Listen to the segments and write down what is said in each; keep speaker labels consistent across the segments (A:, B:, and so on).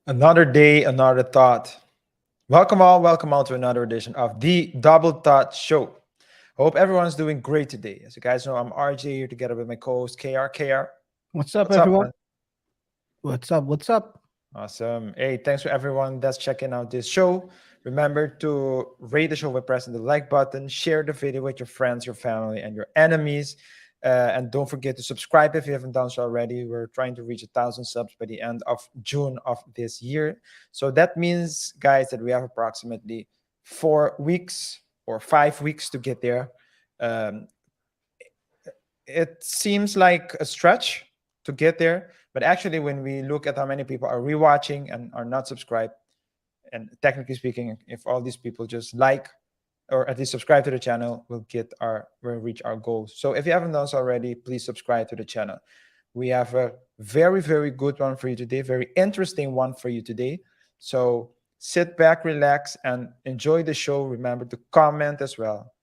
A: Another day, another thought. Welcome all to another edition of the Double Thought Show. Hope everyone's doing great today. As you guys know, I'm RJ here together with my co-host KR. KR,
B: What's up,
A: what's up,
B: everyone?
A: man?
B: What's up? What's up?
A: Awesome. Hey, thanks for everyone that's checking out this show. Remember to rate the show by pressing the like button, share the video with your friends, your family, and your enemies. And don't forget to subscribe if you haven't done so already. We're trying to reach 1,000 subs by the end of June of this year. So that means, guys, that we have approximately 4 weeks or 5 weeks to get there. Um, it seems like a stretch to get there, but actually, when we look at how many people are rewatching and are not subscribed, and technically speaking, if all these people just like or at least subscribe to the channel, we'll reach our goals. So if you haven't done so already, please subscribe to the channel. We have a very, very good one for you today, very interesting one for you today. So sit back, relax, and enjoy the show. Remember to comment as well,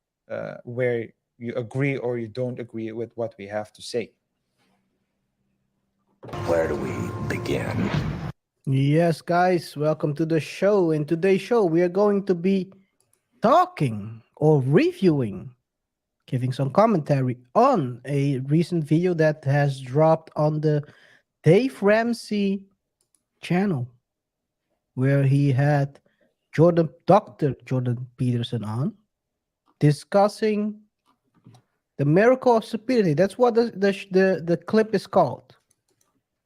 A: where you agree or you don't agree with what we have to say.
C: Where do we begin?
B: Yes, guys, welcome to the show. In today's show, we are going to be talking or reviewing, giving some commentary on a recent video that has dropped on the Dave Ramsey channel, where he had Dr. Jordan Peterson on discussing the miracle of stupidity. That's what the clip is called.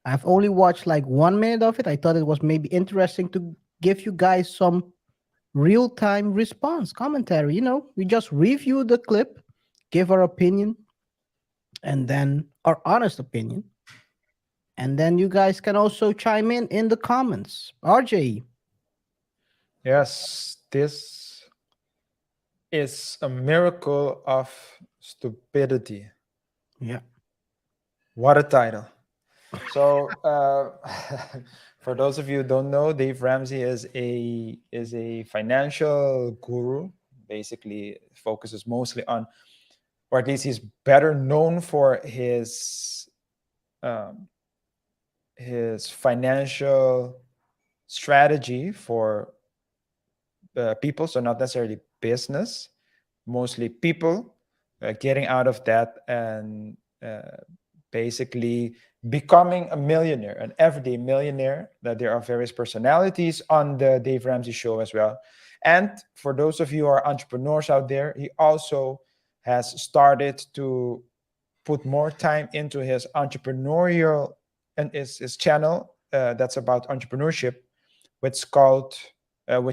B: I've only watched like 1 minute of it. I thought it was maybe interesting to give you guys some real time response commentary. We just review the clip, give our opinion, and then our honest opinion. And then you guys can also chime in the comments. RJ.
A: Yes, this is a miracle of stupidity.
B: Yeah.
A: What a title. So, for those of you who don't know, Dave Ramsey is a financial guru. Basically, focuses mostly on, or at least he's better known for um, his financial strategy for people. So not necessarily business, mostly people, getting out of that and basically becoming a millionaire, an everyday millionaire. That there are various personalities on the Dave Ramsey Show as well. And for those of you who are entrepreneurs out there, he also has started to put more time into his entrepreneurial and his channel that's about entrepreneurship, which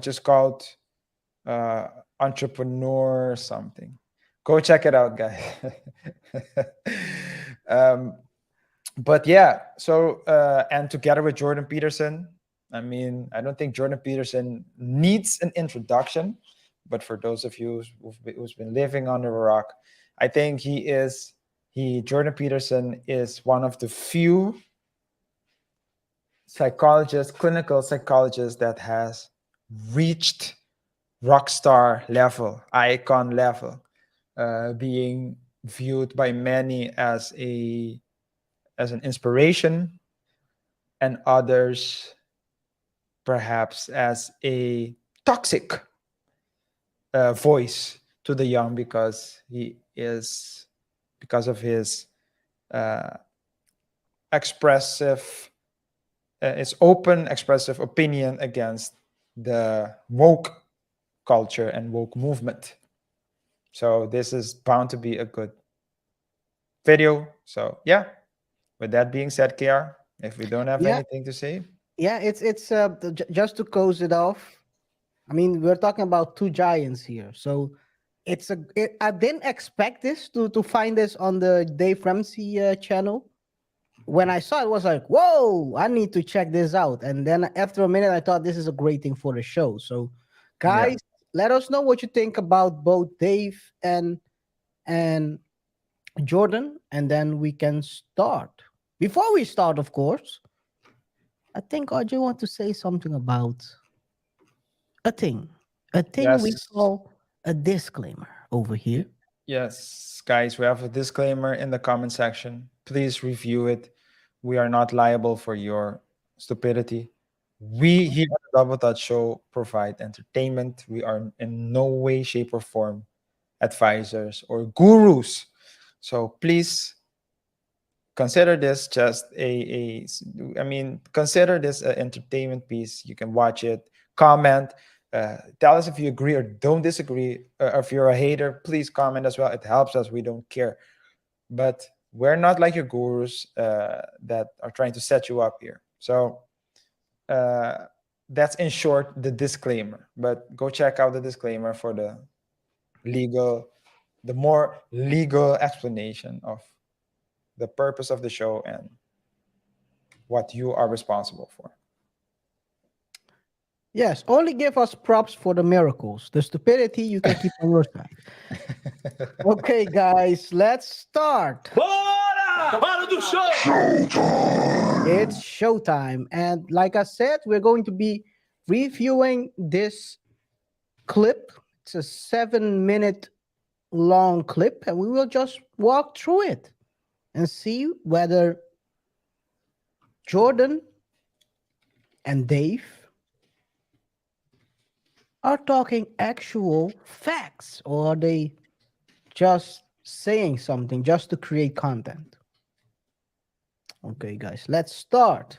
A: is called uh, entrepreneur something. Go check it out, guys. um, but yeah, so and together with Jordan Peterson, I mean, I don't think Jordan Peterson needs an introduction, but for those of you who's been living under a rock, I think Jordan Peterson is one of the few psychologists, clinical psychologists that has reached rock star level, icon level, being viewed by many as an inspiration, and others perhaps as a toxic voice to the young because of his uh, expressive, his open expressive opinion against the woke culture and woke movement. So this is bound to be a good video. So yeah, with that being said, KR, if we don't have
B: Yeah.
A: anything to say,
B: Yeah. It's just to close it off. I mean, we're talking about two giants here. So I didn't expect this to find this on the Dave Ramsey channel. When I saw it, was like, whoa, I need to check this out. And then after a minute, I thought this is a great thing for the show. So,
A: yeah.
B: guys, let us know what you think about both Dave and Jordan, and then we can start. Before we start, of course, I think RJ want to say something about a thing, a thing we
A: Yes.
B: call a disclaimer over here.
A: Yes, guys, we have a disclaimer in the comment section. Please review it. We are not liable for your stupidity. We here at the Double Touch Show provide entertainment. We are in no way, shape, or form advisors or gurus. So please consider this just consider this an entertainment piece. You can watch it, comment, tell us if you agree or don't disagree. If you're a hater, please comment as well. It helps us. We don't care. But we're not like your gurus that are trying to set you up here. So that's in short the disclaimer. But go check out the disclaimer for the more legal explanation of the purpose of the show and what you are responsible for.
B: Yes, only give us props for the miracles. The stupidity you can keep on your side. Okay, guys, let's start. It's showtime. And like I said, we're going to be reviewing this clip. It's a 7-minute long clip, and we will just walk through it and see whether Jordan and Dave are talking actual facts, or are they just saying something just to create content? Okay, guys, let's start.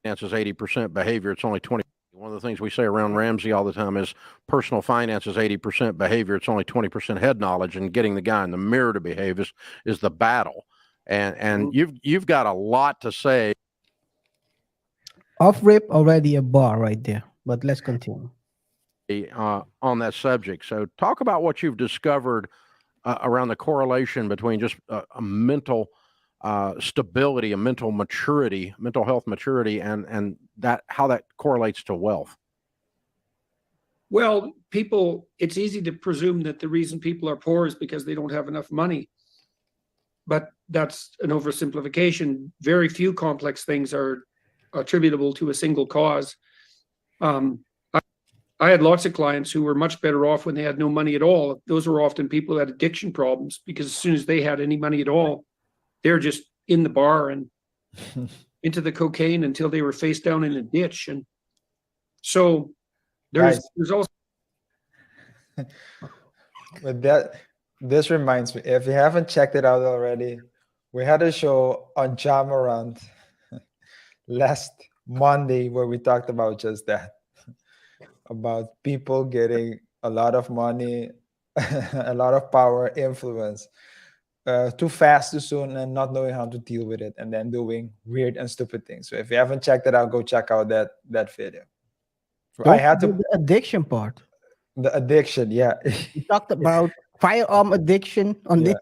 D: Finance is 80% behavior. It's only 20. One of the things we say around Ramsey all the time is personal finance is 80% behavior. It's only 20% head knowledge, and getting the guy in the mirror to behave is the battle. And you've got a lot to say.
B: Off rip, already a bar right there, but let's continue.
D: On that subject. So talk about what you've discovered around the correlation between just a mental stability, a mental maturity, mental health maturity, and that how that correlates to wealth.
E: Well, it's easy to presume that the reason people are poor is because they don't have enough money. But that's an oversimplification. Very few complex things are attributable to a single cause. I had lots of clients who were much better off when they had no money at all. Those were often people who had addiction problems, because as soon as they had any money at all, they're just in the bar and into the cocaine until they were face down in a ditch. And so there's also.
A: But this reminds me, if you haven't checked it out already, we had a show on Jamarant last Monday where we talked about just that, about people getting a lot of money, a lot of power, influence, too fast, too soon, and not knowing how to deal with it, and then doing weird and stupid things. So if you haven't checked it out, go check out that video.
B: I had to the addiction part.
A: The addiction, yeah.
B: We talked about firearm addiction on this.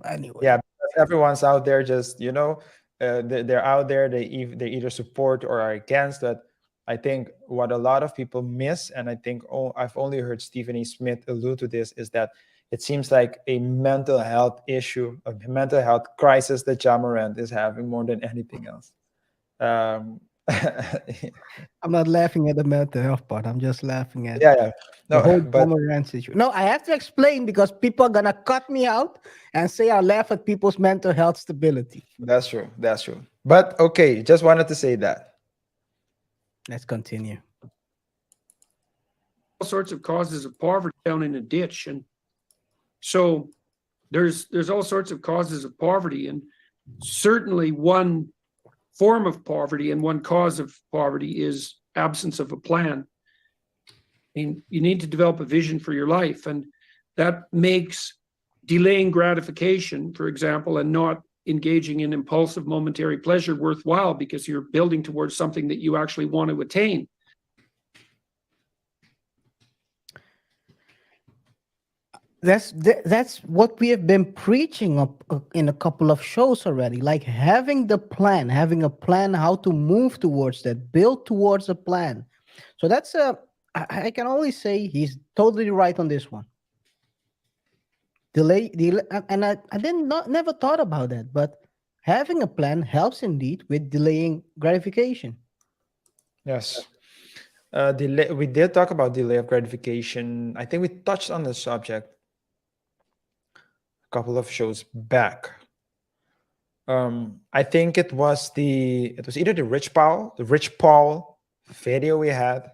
B: Anyway.
A: Yeah, everyone's out there just, they're out there, they either support or are against that. I think what a lot of people miss, and I think I've only heard Stephen A. Smith allude to this, is that it seems like a mental health issue, a mental health crisis that Jamarant is having more than anything else.
B: I'm not laughing at the mental health part. I'm just laughing at
A: the
B: whole Jamarant situation. No, I have to explain because people are gonna cut me out and say I laugh at people's mental health stability.
A: That's true. That's true. But okay, just wanted to say that.
B: Let's continue.
E: All sorts of causes of poverty down in a ditch, and so there's all sorts of causes of poverty, and certainly one form of poverty and one cause of poverty is absence of a plan. I mean, you need to develop a vision for your life, and that makes delaying gratification, for example, and not engaging in impulsive momentary pleasure worthwhile, because you're building towards something that you actually want to attain.
B: That's what we have been preaching in a couple of shows already, like having a plan how to move towards that, build towards a plan. So that's I can only say he's totally right on this one. Delay, and I never thought about that, but having a plan helps indeed with delaying gratification.
A: Yes. We did talk about delay of gratification. I think we touched on the subject a couple of shows back. I think it was either the Rich Paul video we had.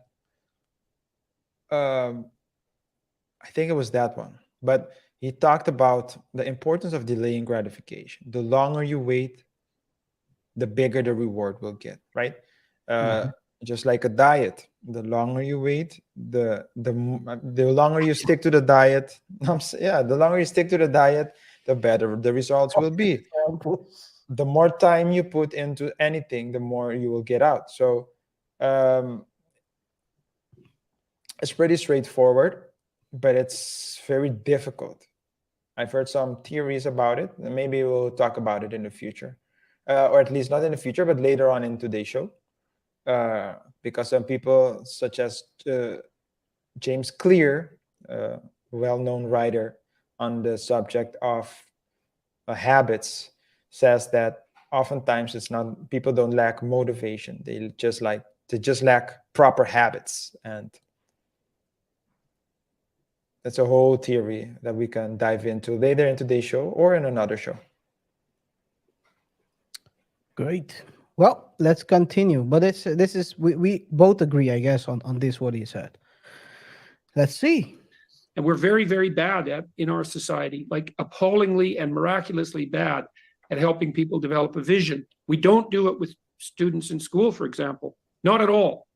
A: I think it was that one. But he talked about the importance of delaying gratification. The longer you wait, the bigger the reward will get, right? Just like a diet. The longer you wait, the longer you stick to the diet. The longer you stick to the diet, the better the results will be. The more time you put into anything, the more you will get out. So it's pretty straightforward, but it's very difficult. I've heard some theories about it, and maybe we'll talk about it in the future, or at least not in the future, but later on in today's show. Because some people, such as James Clear, a well-known writer on the subject of habits, says that oftentimes it's not, people don't lack motivation, they just lack proper habits. And that's a whole theory that we can dive into later in today's show or in another show.
B: Great. Well, let's continue. But we both agree, I guess, on this, what he said. Let's see.
E: And we're very, very bad in our society, like appallingly and miraculously bad at helping people develop a vision. We don't do it with students in school, for example, not at all.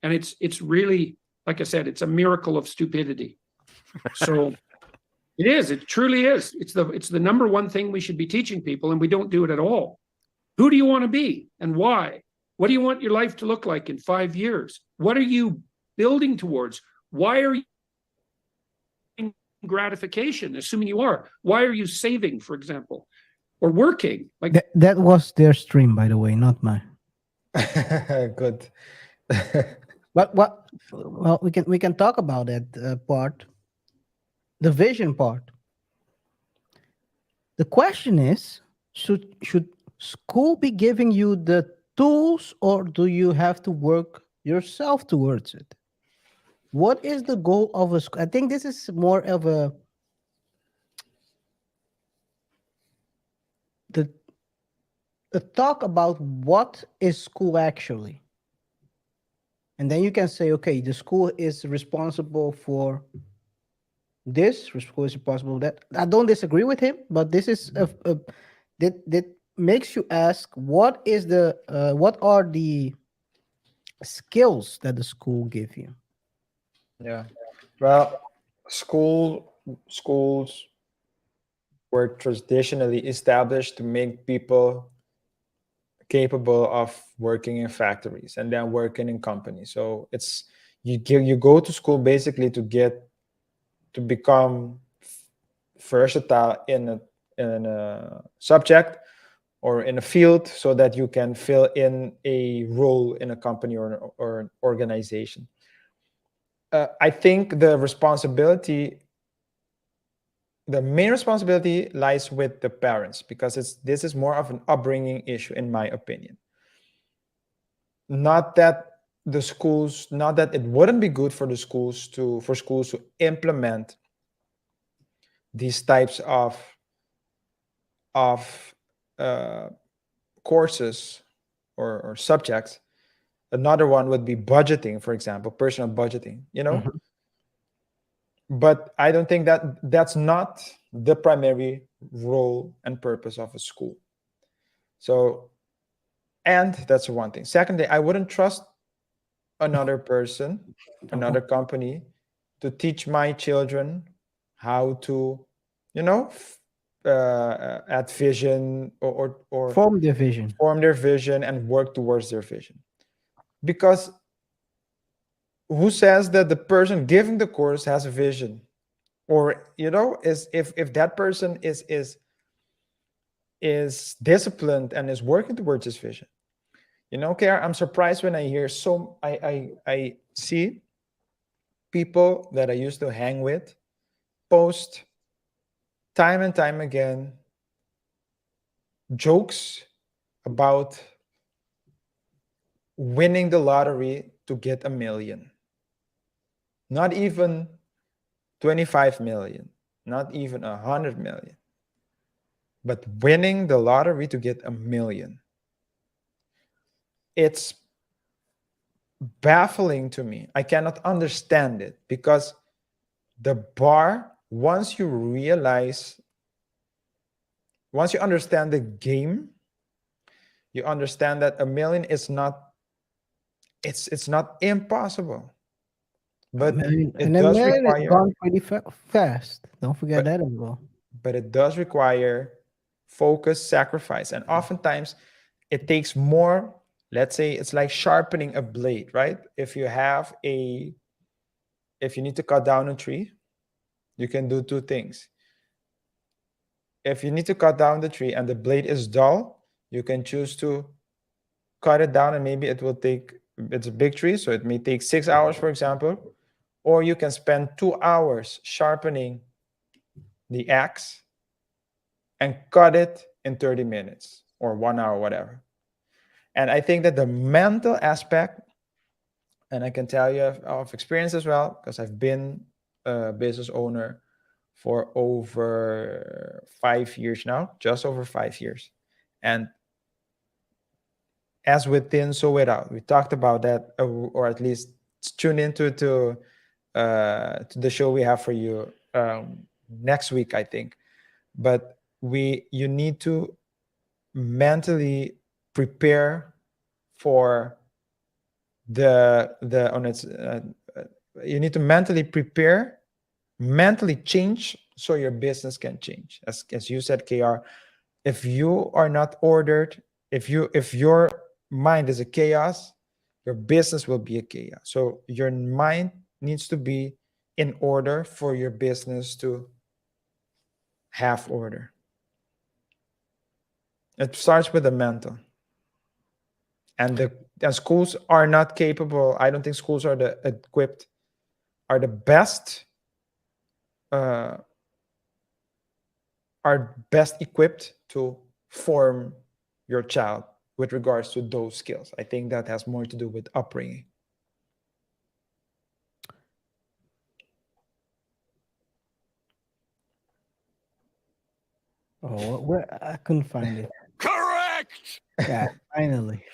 E: And it's really, like I said, it's a miracle of stupidity. So it truly is. It's the number one thing we should be teaching people, and we don't do it at all. Who do you want to be and why? What do you want your life to look like in 5 years? What are you building towards? Why are you getting gratification, assuming you are? Why are you saving, for example, or working? Like
B: that was their stream, by the way, not mine.
A: Good.
B: But well, we can talk about that part, the vision part. The question is, should school be giving you the tools, or do you have to work yourself towards it? What is the goal of a school? I think this is more of a talk about what is school actually. And then you can say, okay, the school is responsible for this, school is responsible for that. I don't disagree with him, but this is that makes you ask, what are the skills that the school give you?
A: Yeah. Well, schools were traditionally established to make people capable of working in factories and then working in companies. So it's you go to school basically to become versatile in a subject or in a field, so that you can fill in a role in a company or an organization. I think the main responsibility lies with the parents, because this is more of an upbringing issue, in my opinion. Not that it wouldn't be good for schools to implement these types of courses or subjects. Another one would be budgeting, for example, personal budgeting,
B: Mhm.
A: But I don't think that's not the primary role and purpose of a school. So, and that's one thing. Secondly, I wouldn't trust another person, another company, to teach my children how to, add vision or
B: Form their vision.
A: form their vision and work towards their vision. Because who says that the person giving the course has a vision? Or is if that person is disciplined and is working towards his vision. Okay, I'm surprised when I hear I see people that I used to hang with post time and time again jokes about winning the lottery to get 1 million. Not even 25 million, not even 100 million. But winning the lottery to get $1 million, it's baffling to me. I cannot understand it, because the bar, once you understand the game, you understand that $1 million is not, it's not impossible, but
B: $1
A: it
B: million
A: does
B: is
A: require,
B: gone pretty fast. Don't forget
A: but,
B: that as well.
A: but it does require focus, sacrifice, and oftentimes it takes more. Let's say it's like sharpening a blade, right? If you need to cut down a tree, you can do two things. If you need to cut down the tree and the blade is dull, you can choose to cut it down, and maybe it's a big tree, so it may take 6 hours, for example, or you can spend 2 hours sharpening the axe and cut it in 30 minutes or 1 hour, whatever. And I think that the mental aspect, and I can tell you of experience as well, because I've been a business owner for over 5 years now, just over 5 years. And as within, so without. We talked about that, or at least tune into to the show we have for you next week, I think. But you need to mentally prepare for you need to mentally prepare, mentally change, so your business can change. As you said, KR, if you are not ordered, if your mind is a chaos, your business will be a chaos. So your mind needs to be in order for your business to have order. It starts with the mental. And schools are not capable. I don't think schools are the best equipped to form your child with regards to those skills. I think that has more to do with upbringing.
B: Oh, I couldn't find it.
C: Correct!
B: Yeah, finally.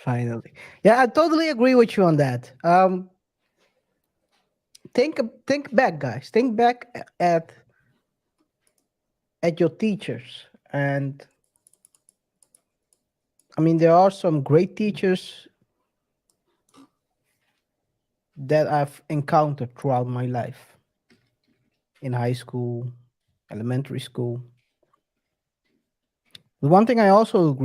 B: Yeah, I totally agree with you on that. Think back, guys. Think back at your teachers. And I mean, there are some great teachers that I've encountered throughout my life, in high school, elementary school. The one thing I also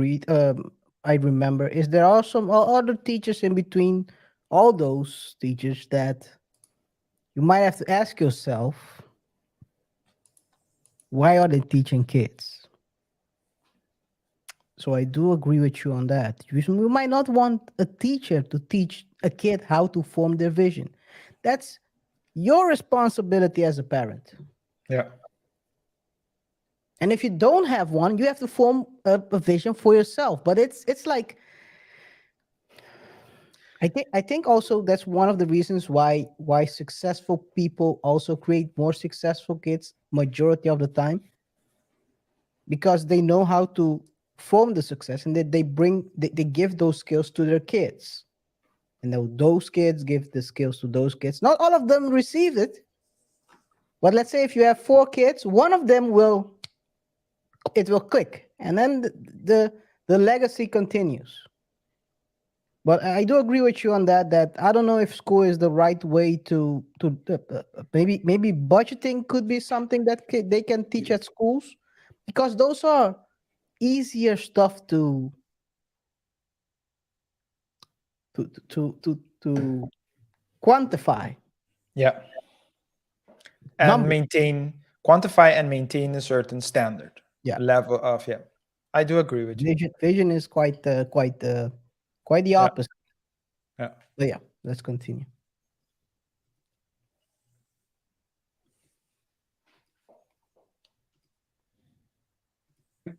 B: I remember, is there are some other teachers in between all those teachers that you might have to ask yourself, why are they teaching kids? So I do agree with you on that. We might not want a teacher to teach a kid how to form their vision. That's your responsibility as a parent.
A: Yeah.
B: And if you don't have one, you have to form a vision for yourself. But it's like, I think also that's one of the reasons why successful people also create more successful kids majority of the time, because they know how to form the success, and that they give those skills to their kids, and those kids give the skills to those kids. Not all of them receive it, but let's say if you have 4 kids, one of them will click, and then the legacy continues. But I do agree with you on that I don't know if school is the right way to maybe budgeting could be something that they can teach at schools, because those are easier stuff to quantify.
A: Yeah. And quantify and maintain a certain standard.
B: Yeah.
A: Level of, yeah. I do agree with you.
B: Vision is quite the opposite.
A: Yeah.
B: But yeah, let's continue.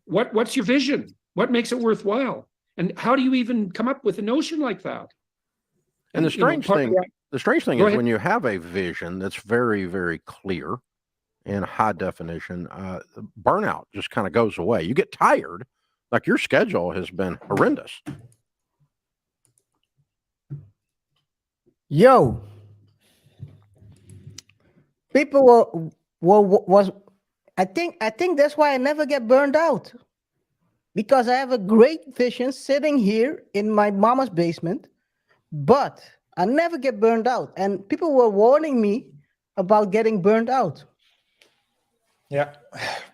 E: What's your vision? What makes it worthwhile? And how do you even come up with a notion like that?
D: And the strange thing is
E: Go ahead.
D: when you have a vision that's very, very clear in high definition, burnout just kind of goes away. You get tired, like your schedule has been horrendous.
B: Yo, people was I think that's why I never get burned out, because I have a great vision sitting here in my mama's basement, but I never get burned out. And people were warning me about getting burned out.
A: Yeah,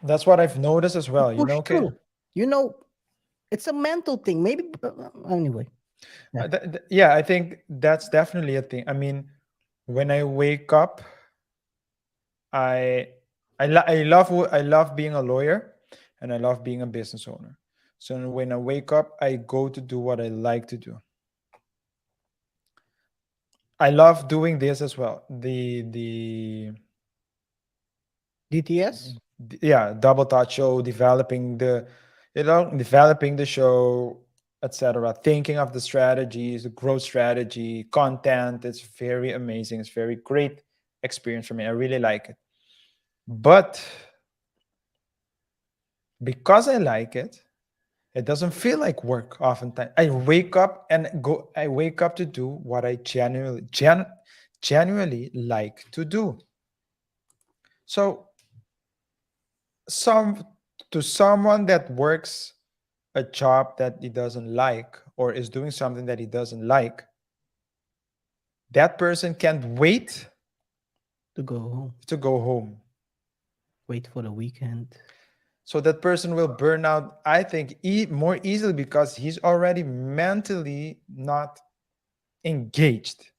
A: that's what I've noticed as well. You
B: Push
A: know, okay.
B: through. You know, it's a mental thing. Maybe anyway.
A: Yeah, I think that's definitely a thing. I mean, when I wake up, I love being a lawyer, and I love being a business owner. So when I wake up, I go to do what I like to do. I love doing this as well. The
B: DTS.
A: yeah, double touch show, developing the show, etc. Thinking of the strategies, the growth strategy, content. It's very amazing. It's very great experience for me. I really like it. But because I like it, it doesn't feel like work oftentimes. I wake up to do what I genuinely like to do. So someone that works a job that he doesn't like, or is doing something that he doesn't like, that person can't wait
B: To go home. Wait for the weekend.
A: So that person will burn out, I think, more easily, because he's already mentally not engaged.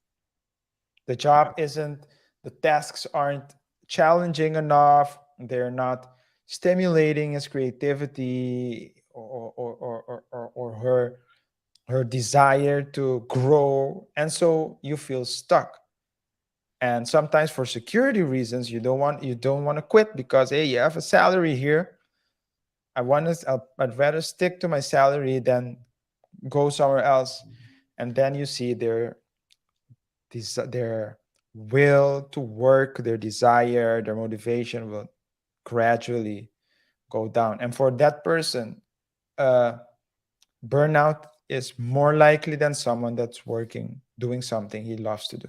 A: The job isn't, the tasks aren't challenging enough. They're not stimulating his creativity or her desire to grow. And so you feel stuck. And sometimes for security reasons, you don't want to quit, because, hey, you have a salary here. I'd rather stick to my salary than go somewhere else. And then you see their will to work, their desire, their motivation will gradually go down. And for that person, burnout is more likely than someone that's doing something he loves to do.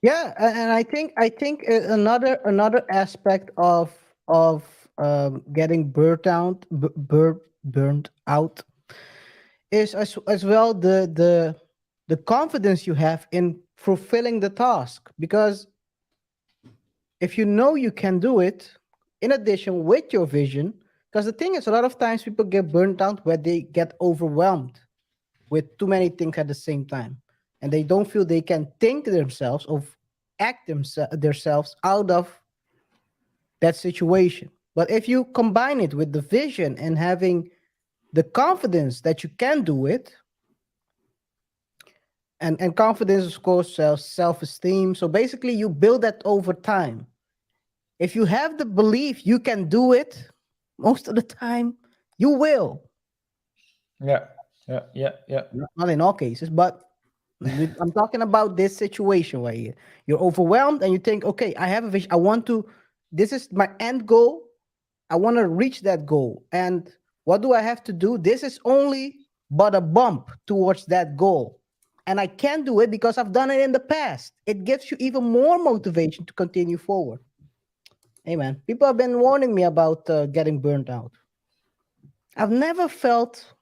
B: Yeah, and I think another aspect of getting burnt out is as well the confidence you have in fulfilling the task. Because if you know you can do it, in addition with your vision, because the thing is, a lot of times people get burnt out where they get overwhelmed with too many things at the same time, and they don't feel they can think themselves or act themselves out of that situation. But if you combine it with the vision and having the confidence that you can do it, and confidence, of course, self-esteem. So basically, you build that over time. If you have the belief you can do it, most of the time, you will.
A: Yeah.
B: Not in all cases, but I'm talking about this situation where you're overwhelmed and you think, okay, I have a vision. This is my end goal. I want to reach that goal. And what do I have to do? This is only but a bump towards that goal. And I can do it because I've done it in the past. It gives you even more motivation to continue forward. Hey, man, people have been warning me about getting burnt out. I've never felt,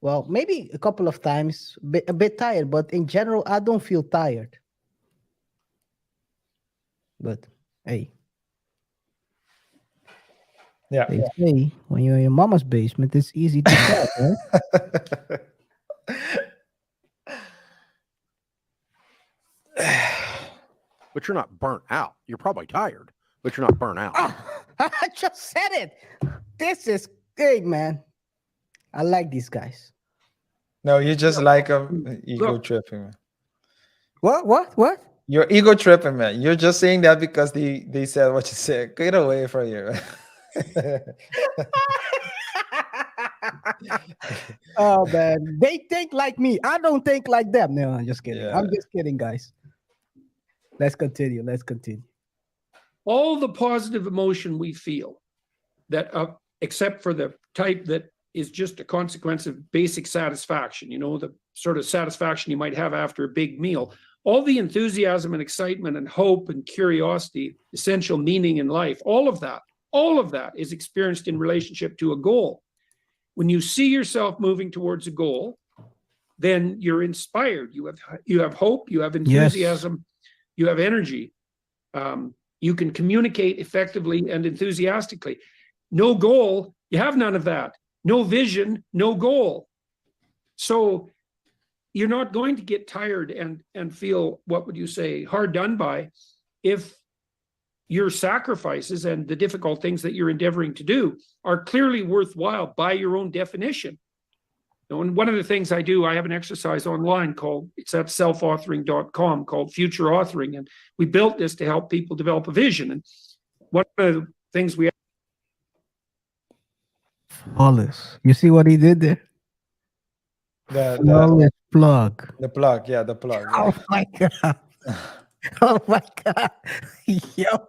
B: well, maybe a couple of times, a bit tired, but in general, I don't feel tired. But hey.
A: Yeah.
B: They say when you're in your mama's basement, it's easy to tell, right?
D: But you're not burnt out. You're probably tired, but you're not burnt out.
B: I just said it. This is big, man. I like these guys.
A: No, you just like them ego tripping, man.
B: What?
A: You're ego tripping, man. You're just saying that because they said what you said. Get away from you.
B: Oh man, they think like me. I don't think like them. No, I'm just kidding.
A: Yeah.
B: I'm just kidding, guys. Let's continue. Let's continue.
E: All the positive emotion we feel that except for the type that is just a consequence of basic satisfaction, the sort of satisfaction you might have after a big meal, all the enthusiasm and excitement and hope and curiosity, essential meaning in life, all of that is experienced in relationship to a goal. When you see yourself moving towards a goal, then you're inspired. You have hope, you have enthusiasm, you have energy. You can communicate effectively and enthusiastically. No goal, you have none of that. No vision, no goal. So you're not going to get tired and feel, what would you say, hard done by if your sacrifices and the difficult things that you're endeavoring to do are clearly worthwhile by your own definition. And one of the things I do, I have an exercise online it's at selfauthoring.com called Future Authoring. And we built this to help people develop a vision. And one of the things we
B: Flawless. You see what he did there? Flawless plug.
A: The plug. Yeah, the plug. Yeah.
B: Oh my god. Oh my god. Yo.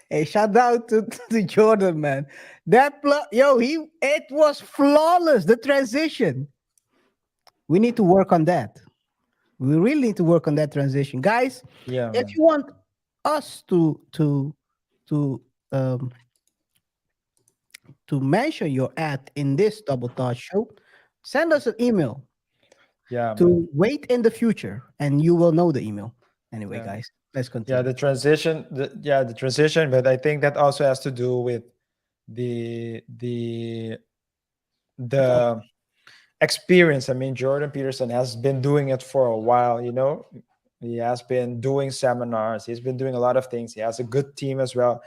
B: Hey, shout out to Jordan, man. That plug, it was flawless. The transition. We need to work on that. We really need to work on that transition, guys.
A: Yeah.
B: If you want us to mention your ad in this Double Thought show, send us an email.
A: Yeah.
B: To wait in the future, and you will know the email. Anyway,
A: Yeah.
B: guys, let's continue.
A: Yeah, the transition, but I think that also has to do with the experience. I mean, Jordan Peterson has been doing it for a while, He has been doing seminars. He's been doing a lot of things. He has a good team as well.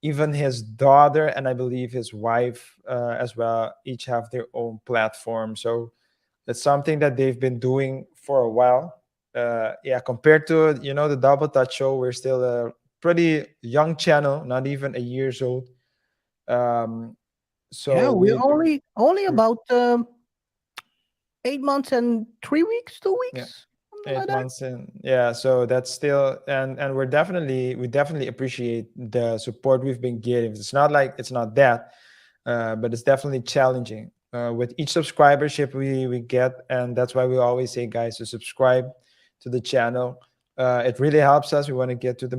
A: Even his daughter and I believe his wife as well, each have their own platform. So it's something that they've been doing for a while. Compared to, the Double Touch show, we're still a pretty young channel, not even a years old. So
B: we're only about 8 months and 3 weeks, 2 weeks.
A: Yeah. 8 months in. Yeah, so that's still, and we definitely appreciate the support we've been getting. It's not like it's not that, but it's definitely challenging with each subscribership we get, and that's why we always say, guys, to subscribe to the channel. It really helps us. We want to get to the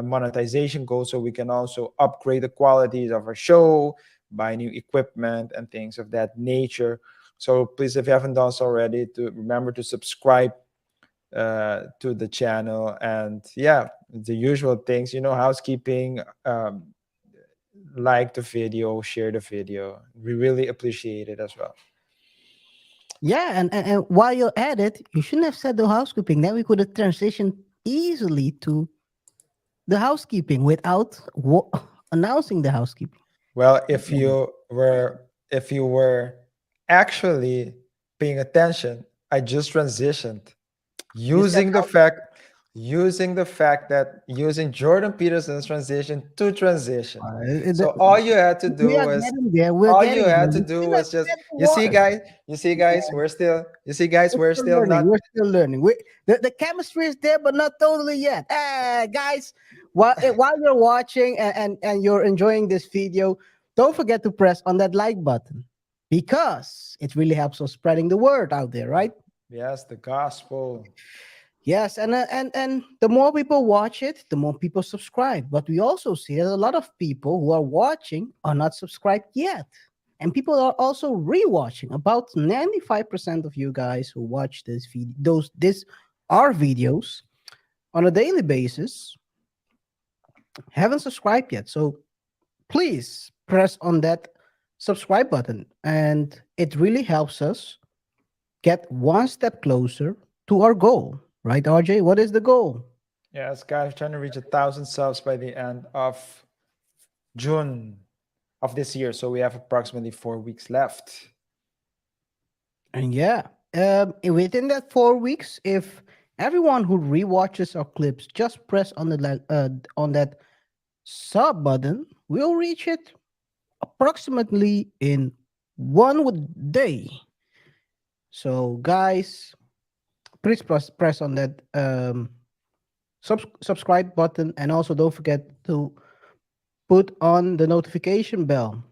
A: monetization goal, so we can also upgrade the qualities of our show, buy new equipment and things of that nature. So please, if you haven't done so already, to remember to subscribe to the channel. And the usual things, housekeeping, like the video, share the video. We really appreciate it as well.
B: Yeah, and while you're at it, you shouldn't have said the housekeeping. Then we could have transitioned easily to the housekeeping without announcing the housekeeping.
A: Well, if you were actually paying attention, I just transitioned using the fact that using Jordan Peterson's transition to transition. So all you had to do was just, you see guys, we're still not.
B: We're still learning. The chemistry is there, but not totally yet. Guys, while you're watching and you're enjoying this video, don't forget to press on that like button, because it really helps us spreading the word out there, right?
A: Yes, the gospel.
B: Yes, and the more people watch it, the more people subscribe. But we also see that a lot of people who are watching are not subscribed yet. And people are also rewatching. About 95% of you guys who watch our videos on a daily basis haven't subscribed yet. So please press on that subscribe button. And it really helps us get one step closer to our goal. Right, RJ? What is the goal?
A: Yes, guys, trying to reach 1,000 subs by the end of June of this year. So we have approximately 4 weeks left.
B: And within that 4 weeks, if everyone who rewatches our clips just press on that sub button, we'll reach it approximately in one day. So, guys, please press on that subscribe button, and also don't forget to put on the notification bell.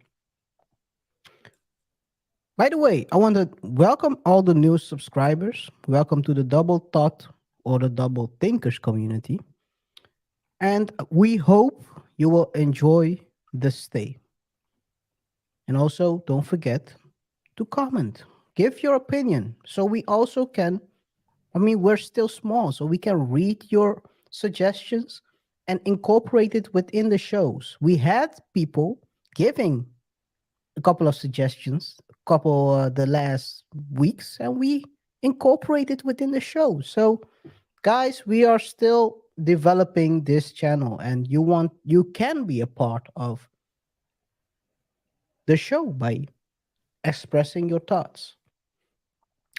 B: By the way, I want to welcome all the new subscribers. Welcome to the Double Thought or the Double Thinkers community. And we hope you will enjoy the stay. And also, don't forget to comment, give your opinion, so we also can. We're still small, so we can read your suggestions and incorporate it within the shows. We had people giving a couple of suggestions, the last weeks, and we incorporate it within the show. So, guys, we are still developing this channel, and you can be a part of the show by expressing your thoughts.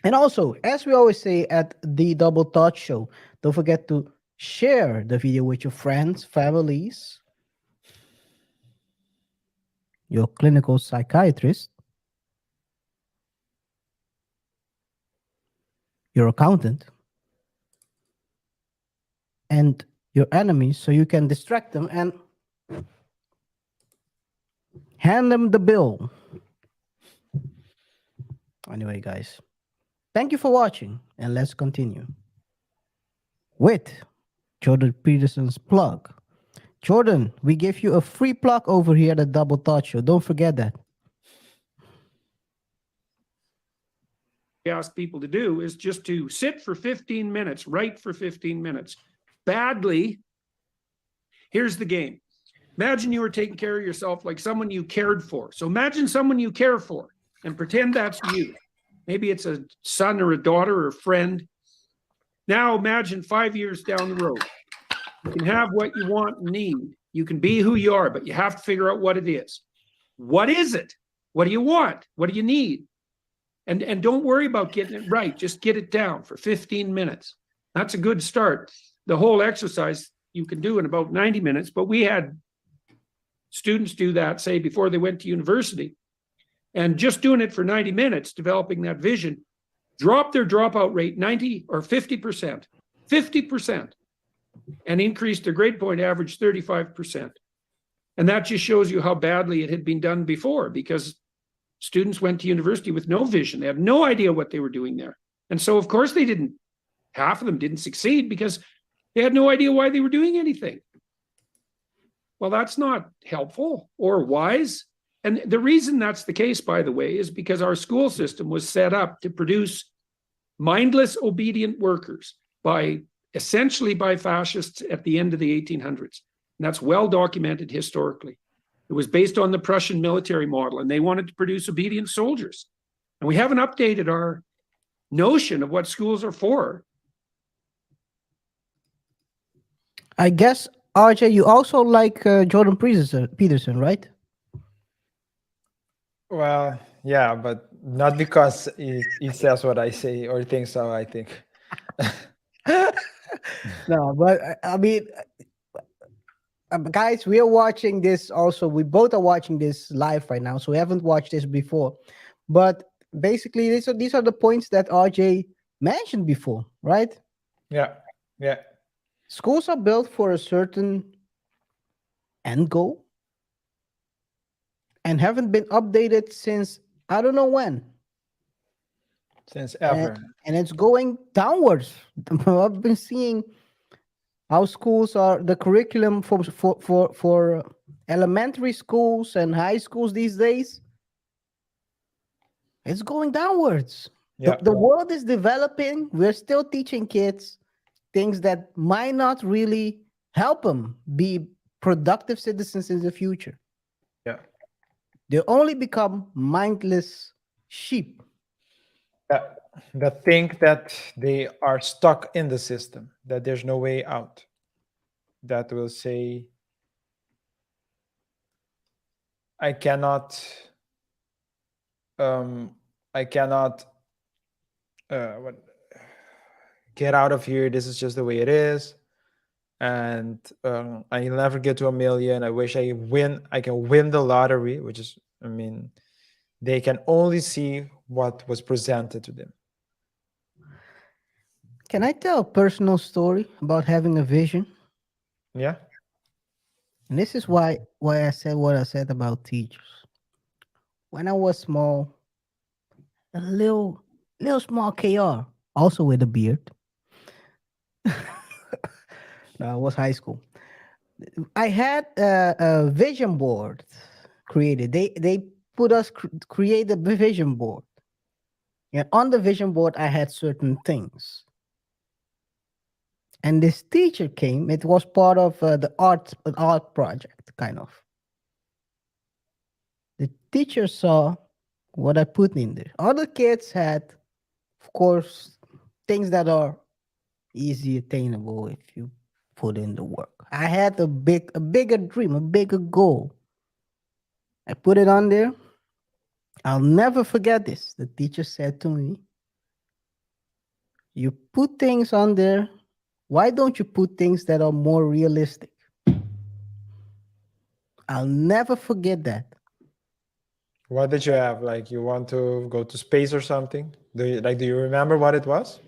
B: And also, as we always say at the Double Thought Show, don't forget to share the video with your friends, families, your clinical psychiatrist, your accountant, and your enemies, so you can distract them and hand them the bill. Anyway, guys, thank you for watching, and let's continue with Jordan Peterson's plug. Jordan, we give you a free plug over here at the Double Thought Show. Don't forget that.
E: Ask people to do is just to sit for 15 minutes, write for 15 minutes. Badly, here's the game. Imagine you were taking care of yourself like someone you cared for. So imagine someone you care for and pretend that's you. Maybe it's a son or a daughter or a friend. Now imagine 5 years down the road. You can have what you want and need. You can be who you are, but you have to figure out what it is. What is it? What do you want? What do you need? And don't worry about getting it right. Just get it down for 15 minutes. That's a good start. The whole exercise you can do in about 90 minutes, but we had students do that, say, before they went to university. And just doing it for 90 minutes, developing that vision, dropped their dropout rate 90 or 50%, 50%, and increased their grade point average 35%. And that just shows you how badly it had been done before, because students went to university with no vision. They had no idea what they were doing there. And so, of course, half of them didn't succeed because they had no idea why they were doing anything. Well, that's not helpful or wise. And the reason that's the case, by the way, is because our school system was set up to produce mindless, obedient workers essentially by fascists at the end of the 1800s. And that's well documented historically. It was based on the Prussian military model, and they wanted to produce obedient soldiers. And we haven't updated our notion of what schools are for.
B: I guess, RJ, you also like Jordan Peterson, right?
A: Well, yeah, but not because he says what I say or thinks how I think.
B: No, but guys, we are watching this also. We both are watching this live right now, so we haven't watched this before. But basically, these are the points that RJ mentioned before, right?
A: Yeah, yeah.
B: Schools are built for a certain end goal and haven't been updated since I don't know when.
A: Since ever.
B: And it's going downwards. I've been seeing how schools are, the curriculum for elementary schools and high schools these days, it's going downwards.
A: Yeah.
B: The world is developing. We're still teaching kids things that might not really help them be productive citizens in the future.
A: Yeah.
B: They only become mindless sheep.
A: That think that they are stuck in the system, that there's no way out. That will say, I cannot get out of here. This is just the way it is. And I'll never get to 1 million. I wish I can win the lottery, which is, They can only see what was presented to them.
B: Can I tell a personal story about having a vision?
A: Yeah.
B: And this is why I said what I said about teachers. When I was small, a little small KR, also with a beard. No, it was high school. I had a vision board created. They put us create a vision board. And on the vision board, I had certain things. And this teacher came. It was part of the art project, kind of. The teacher saw what I put in there. Other kids had, of course, things that are easy attainable if you put in the work. I had a bigger dream, a bigger goal. I put it on there. I'll never forget this. The teacher said to me, "You put things on there. Why don't you put things that are more realistic?" I'll never forget that.
A: What did you have? Like, you want to go to space or something? Do you remember what it was?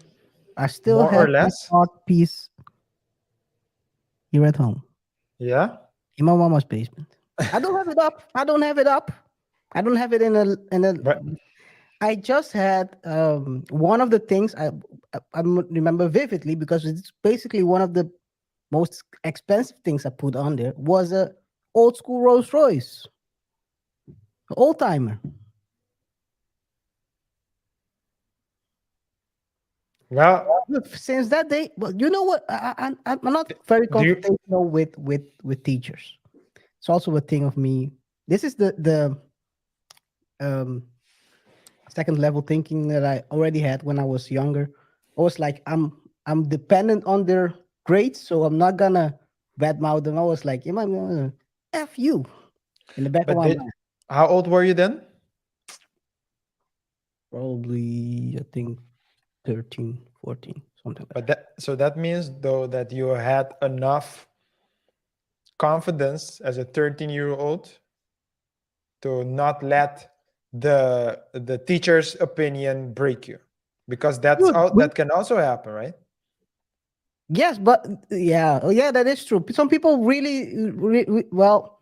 B: I still
A: More or
B: have
A: less?
B: this art piece here at home
A: Yeah.
B: in my mama's basement. I don't have it up. I don't have it up. I don't have it in a.
A: But
B: I just had one of the things I remember vividly because it's basically one of the most expensive things I put on there was a old school Rolls Royce, old timer.
A: well,
B: Since that day, well, you know what? I'm not very
A: Do you-
B: confrontational with teachers. It's also a thing of me. This is the second level thinking that I already had when I was younger. I was like, I'm dependent on their grades, so I'm not gonna badmouth them. I was like, am I gonna F you in the back of
A: but
B: my mind?
A: how old were you then?
B: Probably, I think 13, 14, something like that.
A: But that means though that you had enough confidence as a 13-year-old to not let the teacher's opinion break you, because
B: Dude,
A: that can also happen, right?
B: yes, but yeah, that is true. Some people well.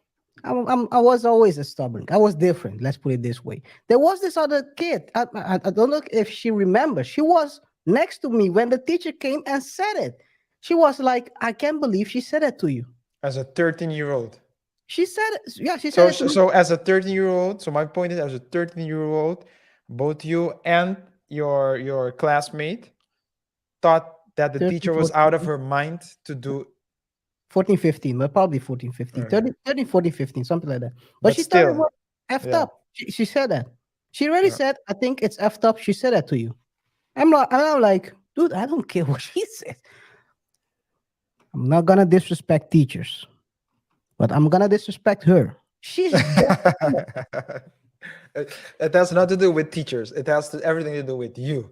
B: I was always a stubborn. I was different. Let's put it this way. There was this other kid. I don't know if she remembers. She was next to me when the teacher came and said it. She was like, "I can't believe she said it to you."
A: As a 13-year-old.
B: She said it. Yeah, she
A: So
B: said it to me.
A: so as a 13-year-old, so my point is, as a 13-year-old, both you and your classmate thought that the
B: 13,
A: teacher was
B: 14,
A: out of her mind to do,
B: 14, 15, but probably 14, 15,
A: Okay.
B: 13, 14, 15, something like that. But
A: but
B: she thought it
A: still,
B: was effed
A: yeah.
B: up. She said that. She already
A: Yeah.
B: said, "I think it's effed up." She said that to you. I'm like, dude, I don't care what she said. I'm not gonna disrespect teachers, but I'm gonna disrespect her. She's
A: It has nothing to do with teachers. It has everything to do with you.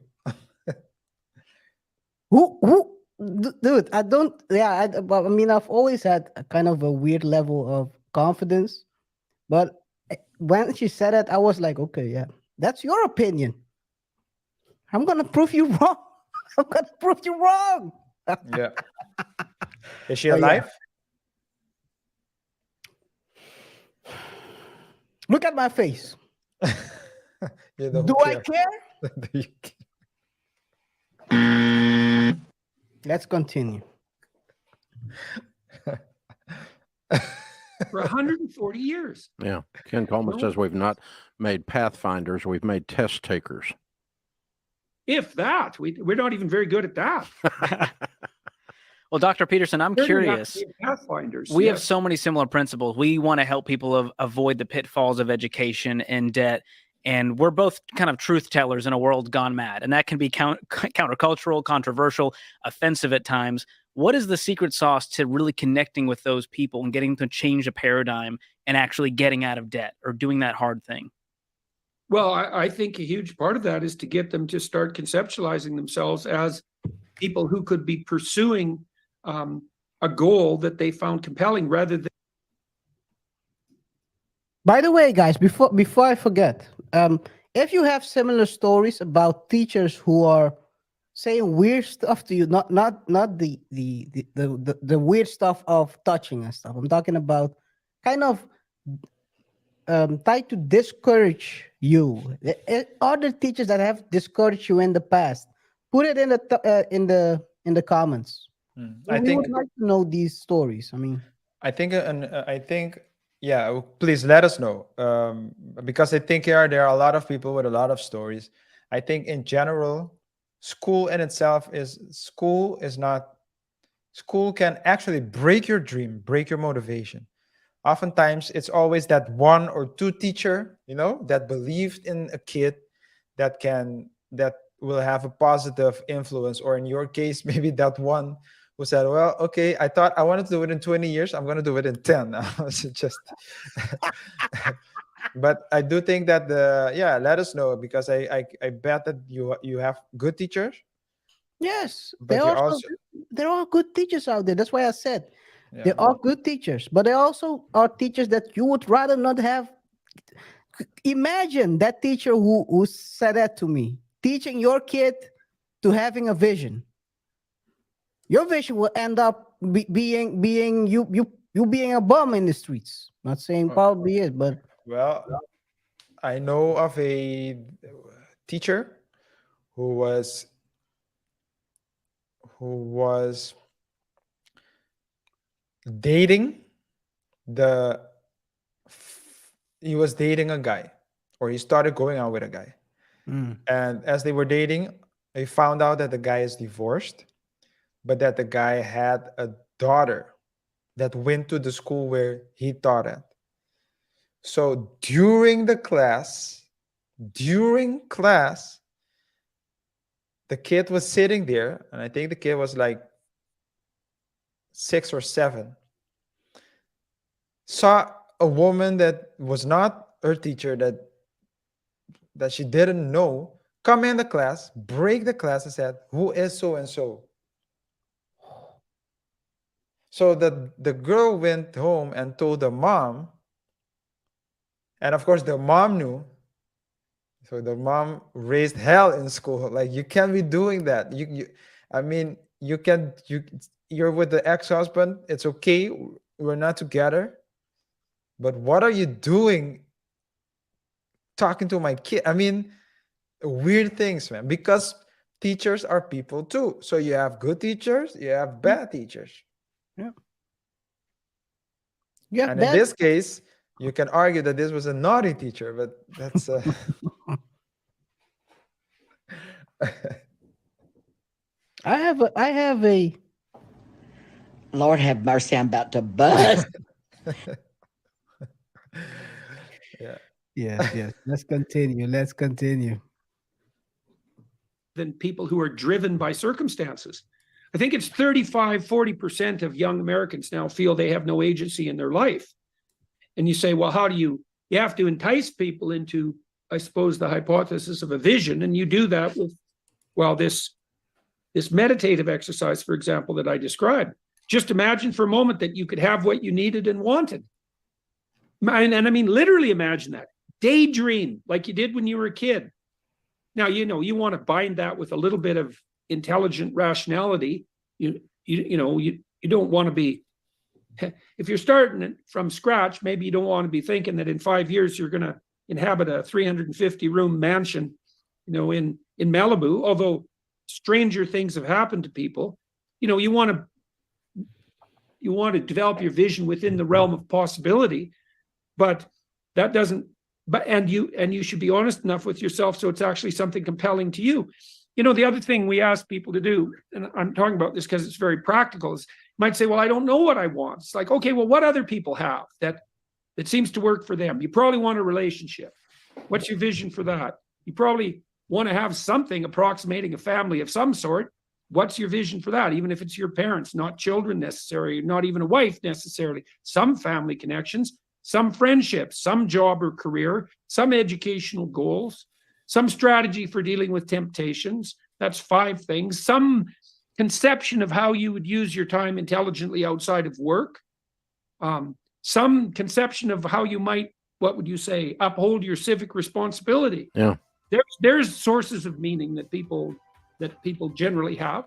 B: dude. I don't. Yeah, but I mean, I've always had a kind of a weird level of confidence, but when she said it, I was like, okay, yeah, that's your opinion. I'm gonna prove you wrong. I'm gonna prove you wrong.
A: Yeah. Is she
B: Oh, yeah.
A: alive?
B: Look at my face.
A: You don't
B: Do I
A: care.
B: care?
A: Do you care?
B: Let's continue.
E: For 140 years.
D: Yeah. Ken Coleman says we've not made pathfinders, we've made test takers.
E: If that, we're not even very good at that.
F: Well, Dr. Peterson, I'm
E: Certainly not
F: curious.
E: Pathfinders.
F: We have
E: yes.
F: so many similar principles. We want to help people avoid the pitfalls of education and debt. And we're both kind of truth tellers in a world gone mad. And that can be countercultural, controversial, offensive at times. What is the secret sauce to really connecting with those people and getting them to change the paradigm and actually getting out of debt or doing that hard thing?
E: Well, I think a huge part of that is to get them to start conceptualizing themselves as people who could be pursuing a goal that they found compelling rather than
B: By the way, guys, before I forget, if you have similar stories about teachers who are saying weird stuff to you, not the weird stuff of touching and stuff. I'm talking about kind of tried to discourage you. Other teachers that have discouraged you in the past, put it in the comments.
A: I
B: We
A: think
B: would like to know these stories. I mean,
A: I think yeah, please let us know, because I think there are a lot of people with a lot of stories. I think in general, school in itself school can actually break your dream, break your motivation. Oftentimes it's always that one or two teacher, that believed in a kid, that will have a positive influence, or in your case, maybe that one who said, well, okay, I thought I wanted to do it in 20 years, I'm going to do it in 10 now. So just but I do think that let us know, because I bet that you have good teachers,
B: yes,
A: but you also
B: there are good teachers out there. That's why I said
A: yeah.
B: there are good teachers, but there also are teachers that you would rather not have. Imagine that teacher who said that to me, teaching your kid to having a vision. Your vision will end up being you being a bum in the streets. Not saying probably is, but
A: Well, I know of a teacher who was dating the he was dating a guy, or he started going out with a guy. And as they were dating, they found out that the guy is divorced, but that the guy had a daughter that went to the school where he taught at. So during class, the kid was sitting there, and I think the kid was like 6 or 7, saw a woman that was not her teacher, that she didn't know, come in the class, break the class, and said, who is so and so? So the girl went home and told the mom, and of course the mom knew. So the mom raised hell in school. Like, you can't be doing that. I mean, you're with the ex-husband. It's okay. We're not together. But what are you doing talking to my kid? I mean, weird things, man. Because teachers are people too. So you have good teachers, you have bad teachers.
B: yeah. Yeah,
A: And in this case, you can argue that this was a naughty teacher, but that's
B: I have a
G: Lord have mercy, I'm about to bust.
B: yes. Let's continue.
E: Than people who are driven by circumstances. I think it's 35-40% of young Americans now feel they have no agency in their life. And you say, well, how do you have to entice people into, I suppose, the hypothesis of a vision. And you do that with, well, this meditative exercise, for example, that I described. Just imagine for a moment that you could have what you needed and wanted. And I mean, literally imagine that. Daydream like you did when you were a kid. Now, you want to bind that with a little bit of intelligent rationality. You don't want to be, if you're starting from scratch, maybe you don't want to be thinking that in 5 years you're going to inhabit a 350-room mansion, in Malibu. Although stranger things have happened to people. You want to develop your vision within the realm of possibility, but that doesn't. And you should be honest enough with yourself so it's actually something compelling to you. The other thing we ask people to do, and I'm talking about this because it's very practical, is you might say, well, I don't know what I want. It's like, okay, well, what other people have that seems to work for them? You probably want a relationship. What's your vision for that? You probably want to have something approximating a family of some sort. What's your vision for that? Even if it's your parents, not children necessarily, not even a wife necessarily, some family connections, some friendships, some job or career, some educational goals, some strategy for dealing with temptations. That's 5 things. Some conception of how you would use your time intelligently outside of work. Some conception of how you might what would you say, uphold your civic responsibility.
D: Yeah.
E: There's sources of meaning that people generally have.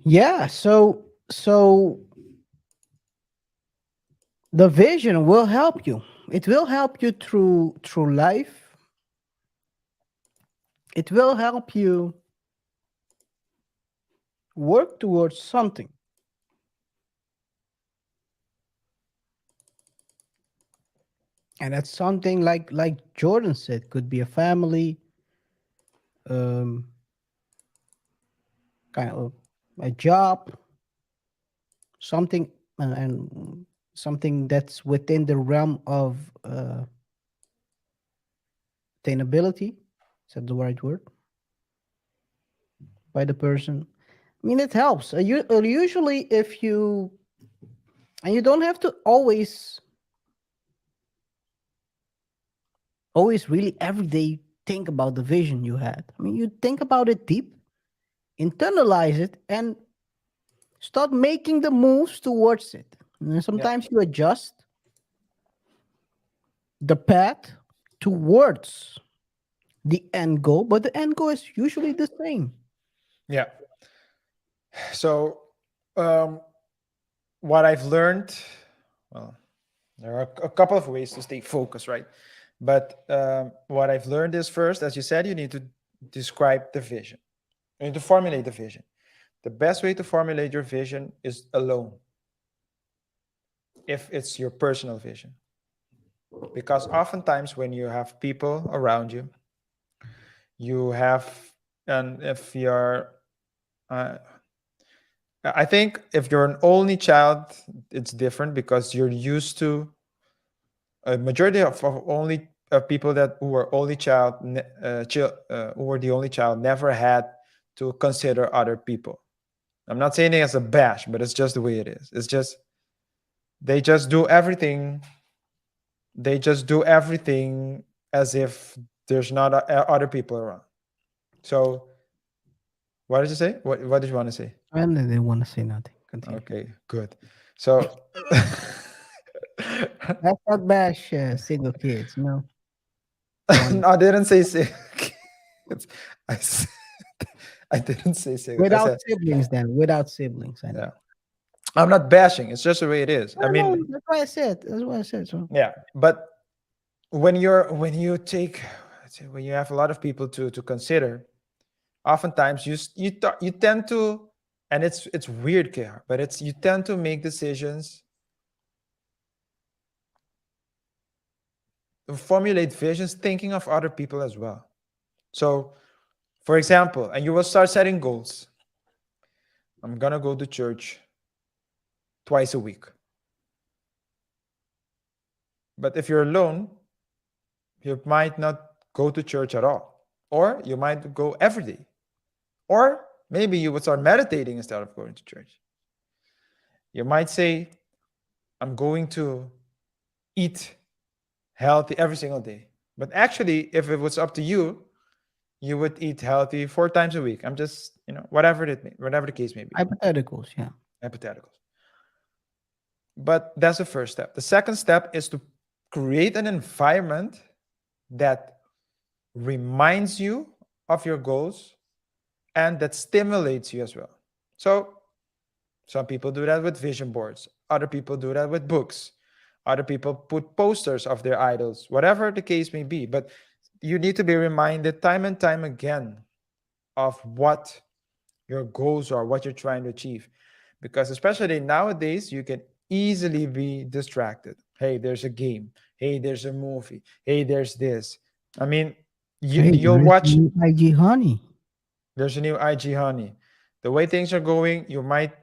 B: Yeah, so the vision will help you. It will help you through life. It will help you work towards something. And that's something like Jordan said, could be a family, kind of a job, something, and something that's within the realm of attainability. Is that the right word? By the person. I mean, it helps. Usually, if you, and you don't have to always really every day think about the vision you had. I mean, you think about it deep, internalize it, and start making the moves towards it. And then sometimes you adjust the path towards the end goal, but the end goal is usually the same.
A: Yeah. So, what I've learned, well, there are a couple of ways to stay focused, right? But what I've learned is, first, as you said, you need to describe the vision. You need to formulate the vision. The best way to formulate your vision is alone, if it's your personal vision. Because oftentimes when you have people around you, you have, and if you're, I think if you're an only child, it's different because you're used to a majority of only people who were only child, who were the only child, never had to consider other people. I'm not saying it as a bash, but it's just the way it is. It's just they just do everything. They just do everything as if there's not other people around. So, what did you say? What did you want to say?
B: And they didn't want to say nothing. Continue.
A: Okay, good. So
B: That's not bash single kids, no.
A: no, I didn't say kids. I didn't say single.
B: Without
A: I said,
B: siblings, then. Without siblings. I know.
A: yeah. I'm not bashing. It's just the way it is. I mean,
B: no, that's why I said. That's why I said so.
A: yeah. But when you have a lot of people to consider, oftentimes you tend to, and it's weird, KR, but you tend to make decisions, formulate visions, thinking of other people as well. So, for example, and you will start setting goals. I'm gonna go to church twice a week. But if you're alone, you might not go to church at all, or you might go every day, or maybe you would start meditating instead of going to church. You might say, I'm going to eat healthy every single day. But actually, if it was up to you, you would eat healthy 4 times a week. I'm just, whatever the case may be.
B: Hypotheticals, yeah.
A: Hypotheticals. But that's the first step. The second step is to create an environment that reminds you of your goals and that stimulates you as well. So some people do that with vision boards. Other people do that with books. Other people put posters of their idols, whatever the case may be. But you need to be reminded time and time again of what your goals are, what you're trying to achieve. Because especially nowadays, you can easily be distracted. Hey, there's a game. Hey, there's a movie. Hey, there's this. I mean, you'll watch.
B: IG Honey.
A: There's a new IG Honey. The way things are going, you might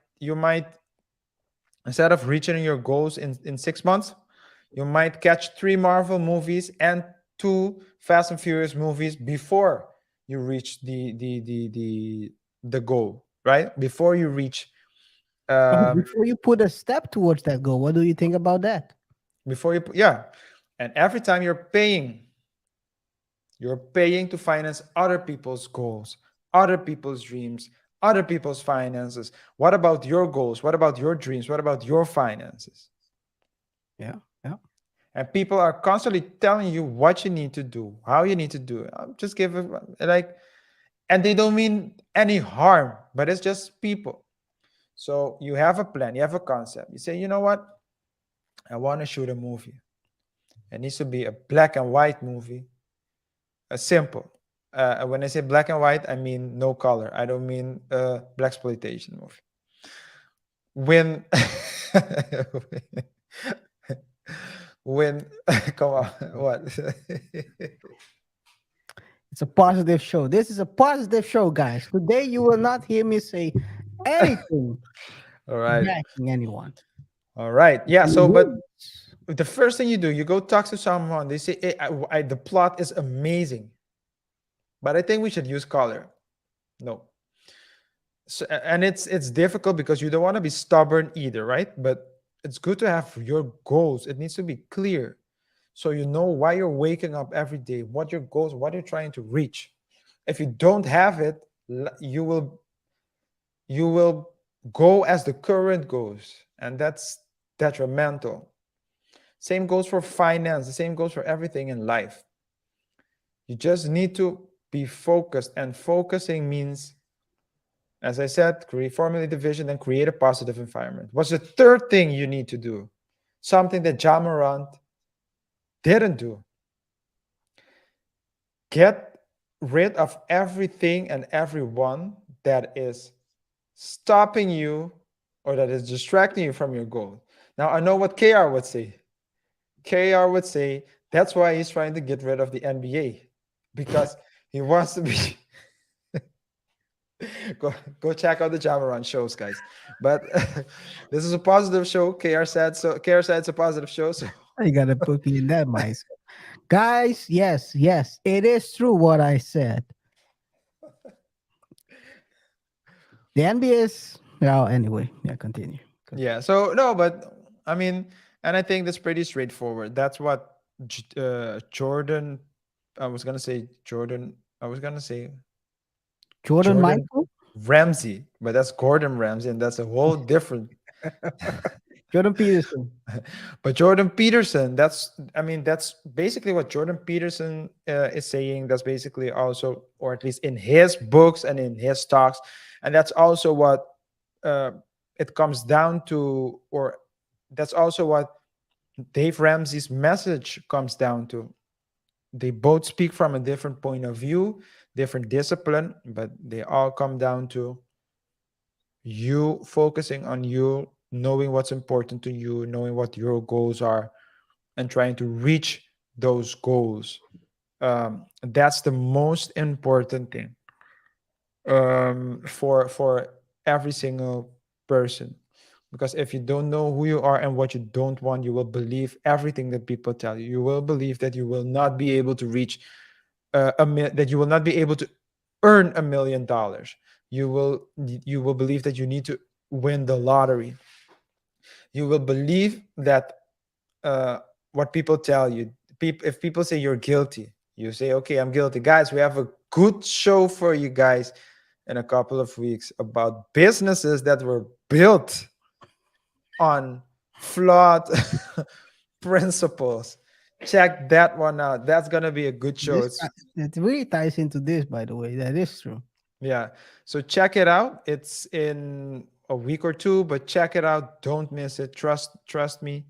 A: instead of reaching your goals in 6 months, you might catch 3 Marvel movies and 2 Fast and Furious movies before you reach the goal, right? Before you reach.
B: Before you put a step towards that goal, what do you think about that?
A: And every time you're paying to finance other people's goals, other people's dreams, other people's finances? What about your goals? What about your dreams? What about your finances?
B: Yeah. Yeah.
A: And people are constantly telling you what you need to do, how you need to do it. Just give it like, and they don't mean any harm, but it's just people. So you have a plan, you have a concept. You say, you know what? I want to shoot a movie. It needs to be a black and white movie, a simple. When I say black and white, I mean no color. I don't mean black exploitation movie. When when come on, what?
B: It's a positive show. This is a positive show, guys. Today you will not hear me say anything
A: All right,
B: bashing anyone.
A: all right, yeah. So, but
B: Yes.
A: the first thing you do, you go talk to someone. They say, hey, the plot is amazing, but I think we should use color. No. So, and it's difficult because you don't want to be stubborn either, right? But it's good to have your goals. It needs to be clear, so you know why you're waking up every day, what your goals, what you're trying to reach. If you don't have it, you will go as the current goes, and that's detrimental. Same goes for finance, the same goes for everything in life. You just need to be focused, and focusing means, as I said, formulate the vision and create a positive environment. What's the third thing you need to do? Something that Ja Morant didn't do. Get rid of everything and everyone that is stopping you or that is distracting you from your goal. Now, I know what KR would say. KR would say that's why he's trying to get rid of the NBA, because he wants to be go check out the Ja Morant shows, guys. But this is a positive show. KR said so. KR said it's a positive show. So
B: You gotta put me in that mindset. Guys, yes, it is true what I said. The NBA is well, anyway. Yeah, continue.
A: yeah. So no, but I mean, and I think that's pretty straightforward. That's what Jordan. I was gonna say Jordan. I was gonna say
B: Jordan
A: Jordan
B: Michael?
A: Ramsey, but that's Gordon Ramsay, and that's a whole different.
B: Jordan Peterson.
A: But Jordan Peterson, that's basically what Jordan Peterson is saying. That's basically also, or at least in his books and in his talks, and that's also what it comes down to, or that's also what Dave Ramsey's message comes down to. They both speak from a different point of view, different discipline, but they all come down to you focusing on you, knowing what's important to you, knowing what your goals are, and trying to reach those goals. That's the most important thing for every single person. Because if you don't know who you are and what you don't want, you will believe everything that people tell you. You will believe that you will not be able to reach that you will not be able to earn $1 million. You will believe that you need to win the lottery. You will believe that what people tell you. If people say you're guilty, you say, okay, I'm guilty. Guys, we have a good show for you guys in a couple of weeks about businesses that were built on flawed principles. Check that one out. That's gonna be a good show.
B: It really ties into this, by the way. That is true.
A: Yeah. So check it out. It's in a week or two, but check it out. Don't miss it. Trust me.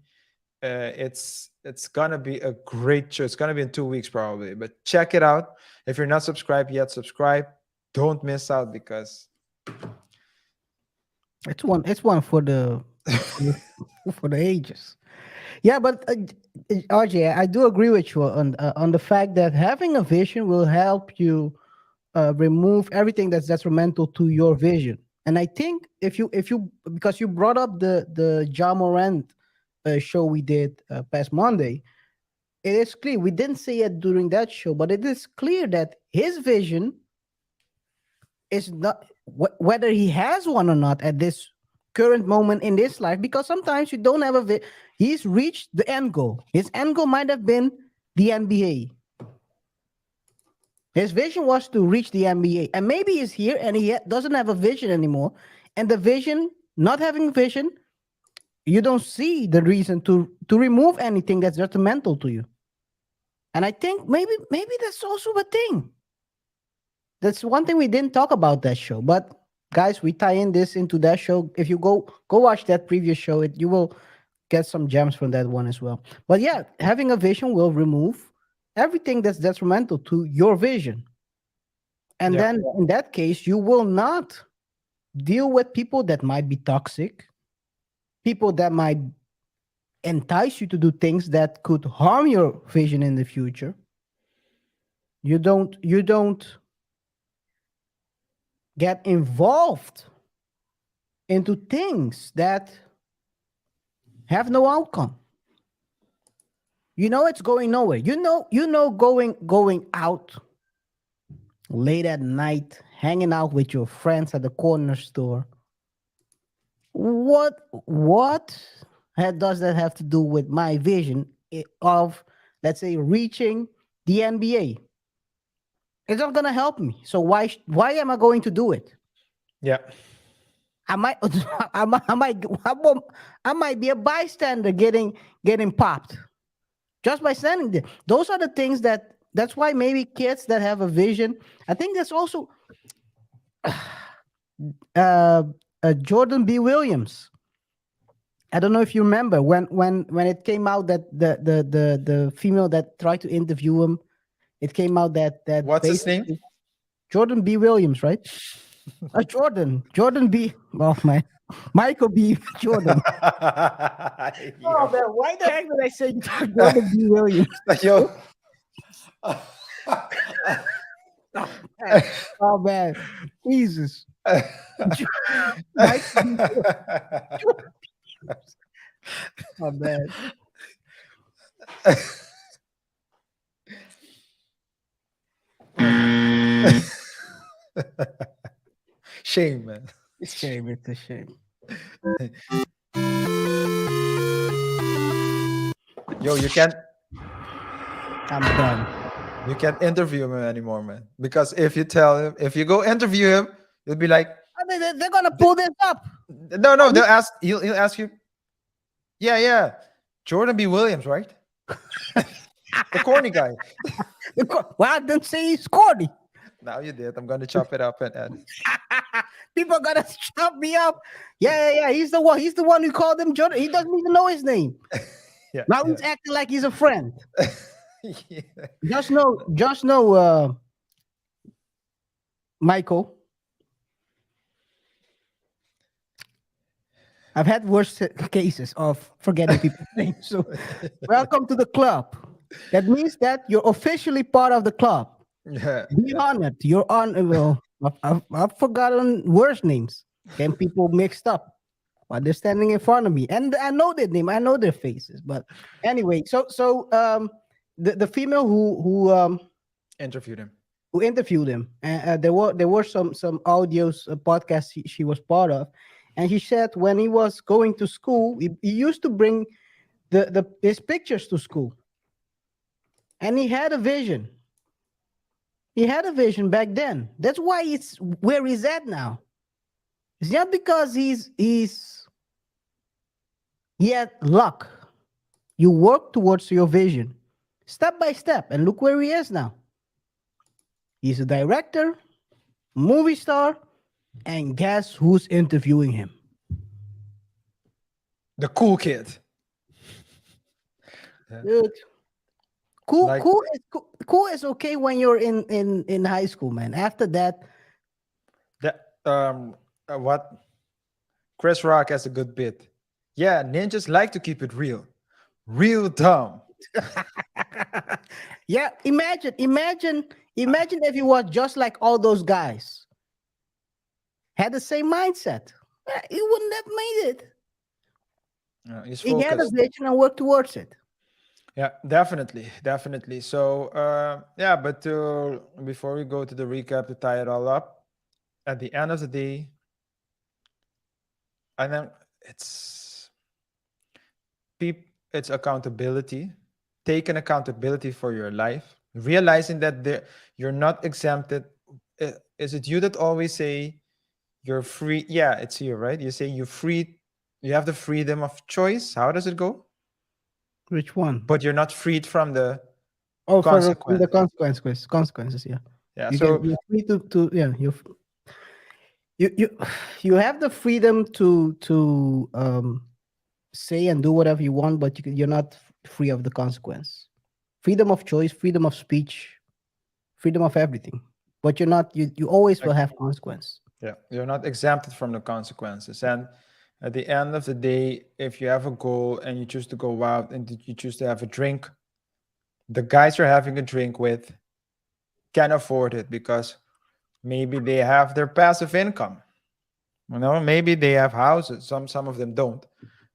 A: It's gonna be a great show. It's gonna be in 2 weeks probably, but check it out. If you're not subscribed yet, subscribe. Don't miss out because
B: It's one for the for the ages. Yeah, but RJ, I do agree with you on the fact that having a vision will help you remove everything that's detrimental to your vision. And I think if you because you brought up the Ja Morant show we did past Monday, it is clear we didn't say it during that show, but it is clear that his vision is not whether he has one or not at this current moment in this life, because sometimes you don't have a he's reached the end goal. His end goal might have been the NBA, His vision was to reach the NBA, and maybe he's here and he doesn't have a vision anymore. And the vision, not having vision, you don't see the reason to remove anything that's detrimental to you. And I think maybe that's also a thing. That's one thing we didn't talk about that show. But guys, we tie in this into that show. If you go watch that previous show, you will get some gems from that one as well. But yeah, having a vision will remove everything that's detrimental to your vision. And then in that case, you will not deal with people that might be toxic, people that might entice you to do things that could harm your vision in the future. You don't get involved into things that have no outcome. You know it's going nowhere. You know going out late at night, hanging out with your friends at the corner store. What does that have to do with my vision of, let's say, reaching the NBA? It's not gonna help me. So why am I going to do it?
A: Yeah.
B: I might be a bystander getting popped just by standing there. Those are the things that's why maybe kids that have a vision. I think that's also Jordan B. Williams. I don't know if you remember when it came out that the female that tried to interview him, it came out that
A: What's his name?
B: Jordan B. Williams, right? Jordan B. Oh man, Michael B. Jordan. Oh man, why the heck did I say Jordan B. Williams?
A: Yo.
B: Oh man, Jesus. Oh man.
A: Shame, man.
B: It's a shame.
A: Yo, you can't
B: I'm done.
A: You can't interview him anymore, man. Because if you go interview him, you'll be like,
B: they're gonna pull this up.
A: no, they'll ask. He'll ask you. Yeah, Jordan B. Williams, right? The corny guy.
B: Well, I didn't say he's corny.
A: Now you did. I'm gonna chop it up and add.
B: People are gonna chop me up. Yeah. He's the one who called him Jordan. He doesn't even know his name. Now he's acting like he's a friend.
A: Yeah.
B: Just know, Michael. I've had worse cases of forgetting people's names. So, welcome to the club. That means that you're officially part of the club.
A: Yeah.
B: Be honored. You're on. Well, I've forgotten worse names. Getting people mixed up while they're standing in front of me, and I know their name. I know their faces. But anyway, so the female who
A: Interviewed him.
B: and there were some audios, podcasts she was part of, and she said when he was going to school, he used to bring his pictures to school, and he had a vision. He had a vision back then. That's why it's where he's at now. It's not because he had luck. You work towards your vision, step by step, and look where he is now. He's a director, movie star, and guess who's interviewing him?
A: The cool kid.
B: Dude, cool,
A: Like-
B: cool is okay when you're in high school, man. After that,
A: What? Chris Rock has a good bit. Yeah, ninjas like to keep it real dumb.
B: yeah. Imagine if he was just like all those guys, had the same mindset. He wouldn't have made it.
A: He's
B: He had a
A: focused.
B: vision and worked towards it.
A: Yeah, definitely. So, but before we go to the recap to tie it all up, at the end of the day, I think it's accountability. Take an accountability for your life. realizing that you're not exempted. Is it you that always say you're free? Yeah, it's you, right? You say you're free, you have the freedom of choice. How does it go?
B: Which one?
A: But you're not freed from the
B: Oh, from the
A: consequence.
B: consequences. Yeah.
A: Yeah,
B: You're free to yeah. You have the freedom to say and do whatever you want, but you're not free of the consequence. Freedom of choice, freedom of speech, freedom of everything. But you're not. You always will have consequence.
A: yeah, you're not exempted from the consequences. And at the end of the day, if you have a goal and you choose to go out and you choose to have a drink, the guys you're having a drink with can afford it because maybe they have their passive income. Maybe they have houses. Some of them don't.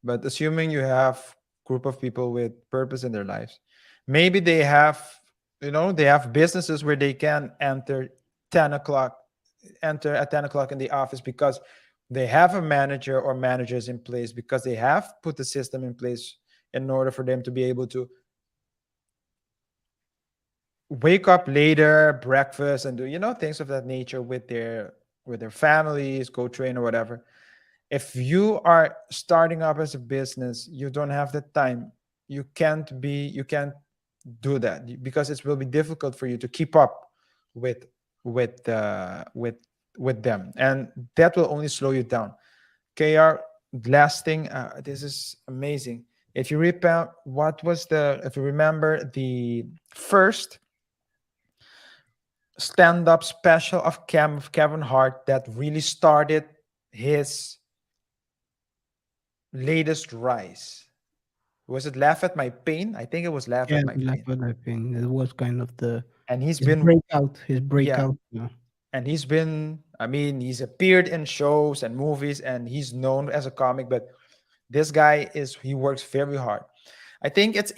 A: But assuming you have group of people with purpose in their lives, maybe they have, they have businesses where they can enter at 10 o'clock in the office because they have a manager or managers in place, because they have put the system in place in order for them to be able to wake up later, breakfast, and do things of that nature with their families, go train or whatever. If you are starting up as a business, you don't have the time. You can't do that because it will be difficult for you to keep up with them, and that will only slow you down. KR, last thing, this is amazing. If you remember, the first stand-up special of Kevin Hart that really started his latest rise, was it Laugh at My Pain? I think it was Laugh at My Pain.
B: It was kind of
A: And
B: his breakout. Yeah.
A: And he's appeared in shows and movies, and he's known as a comic, but this guy he works very hard. I think it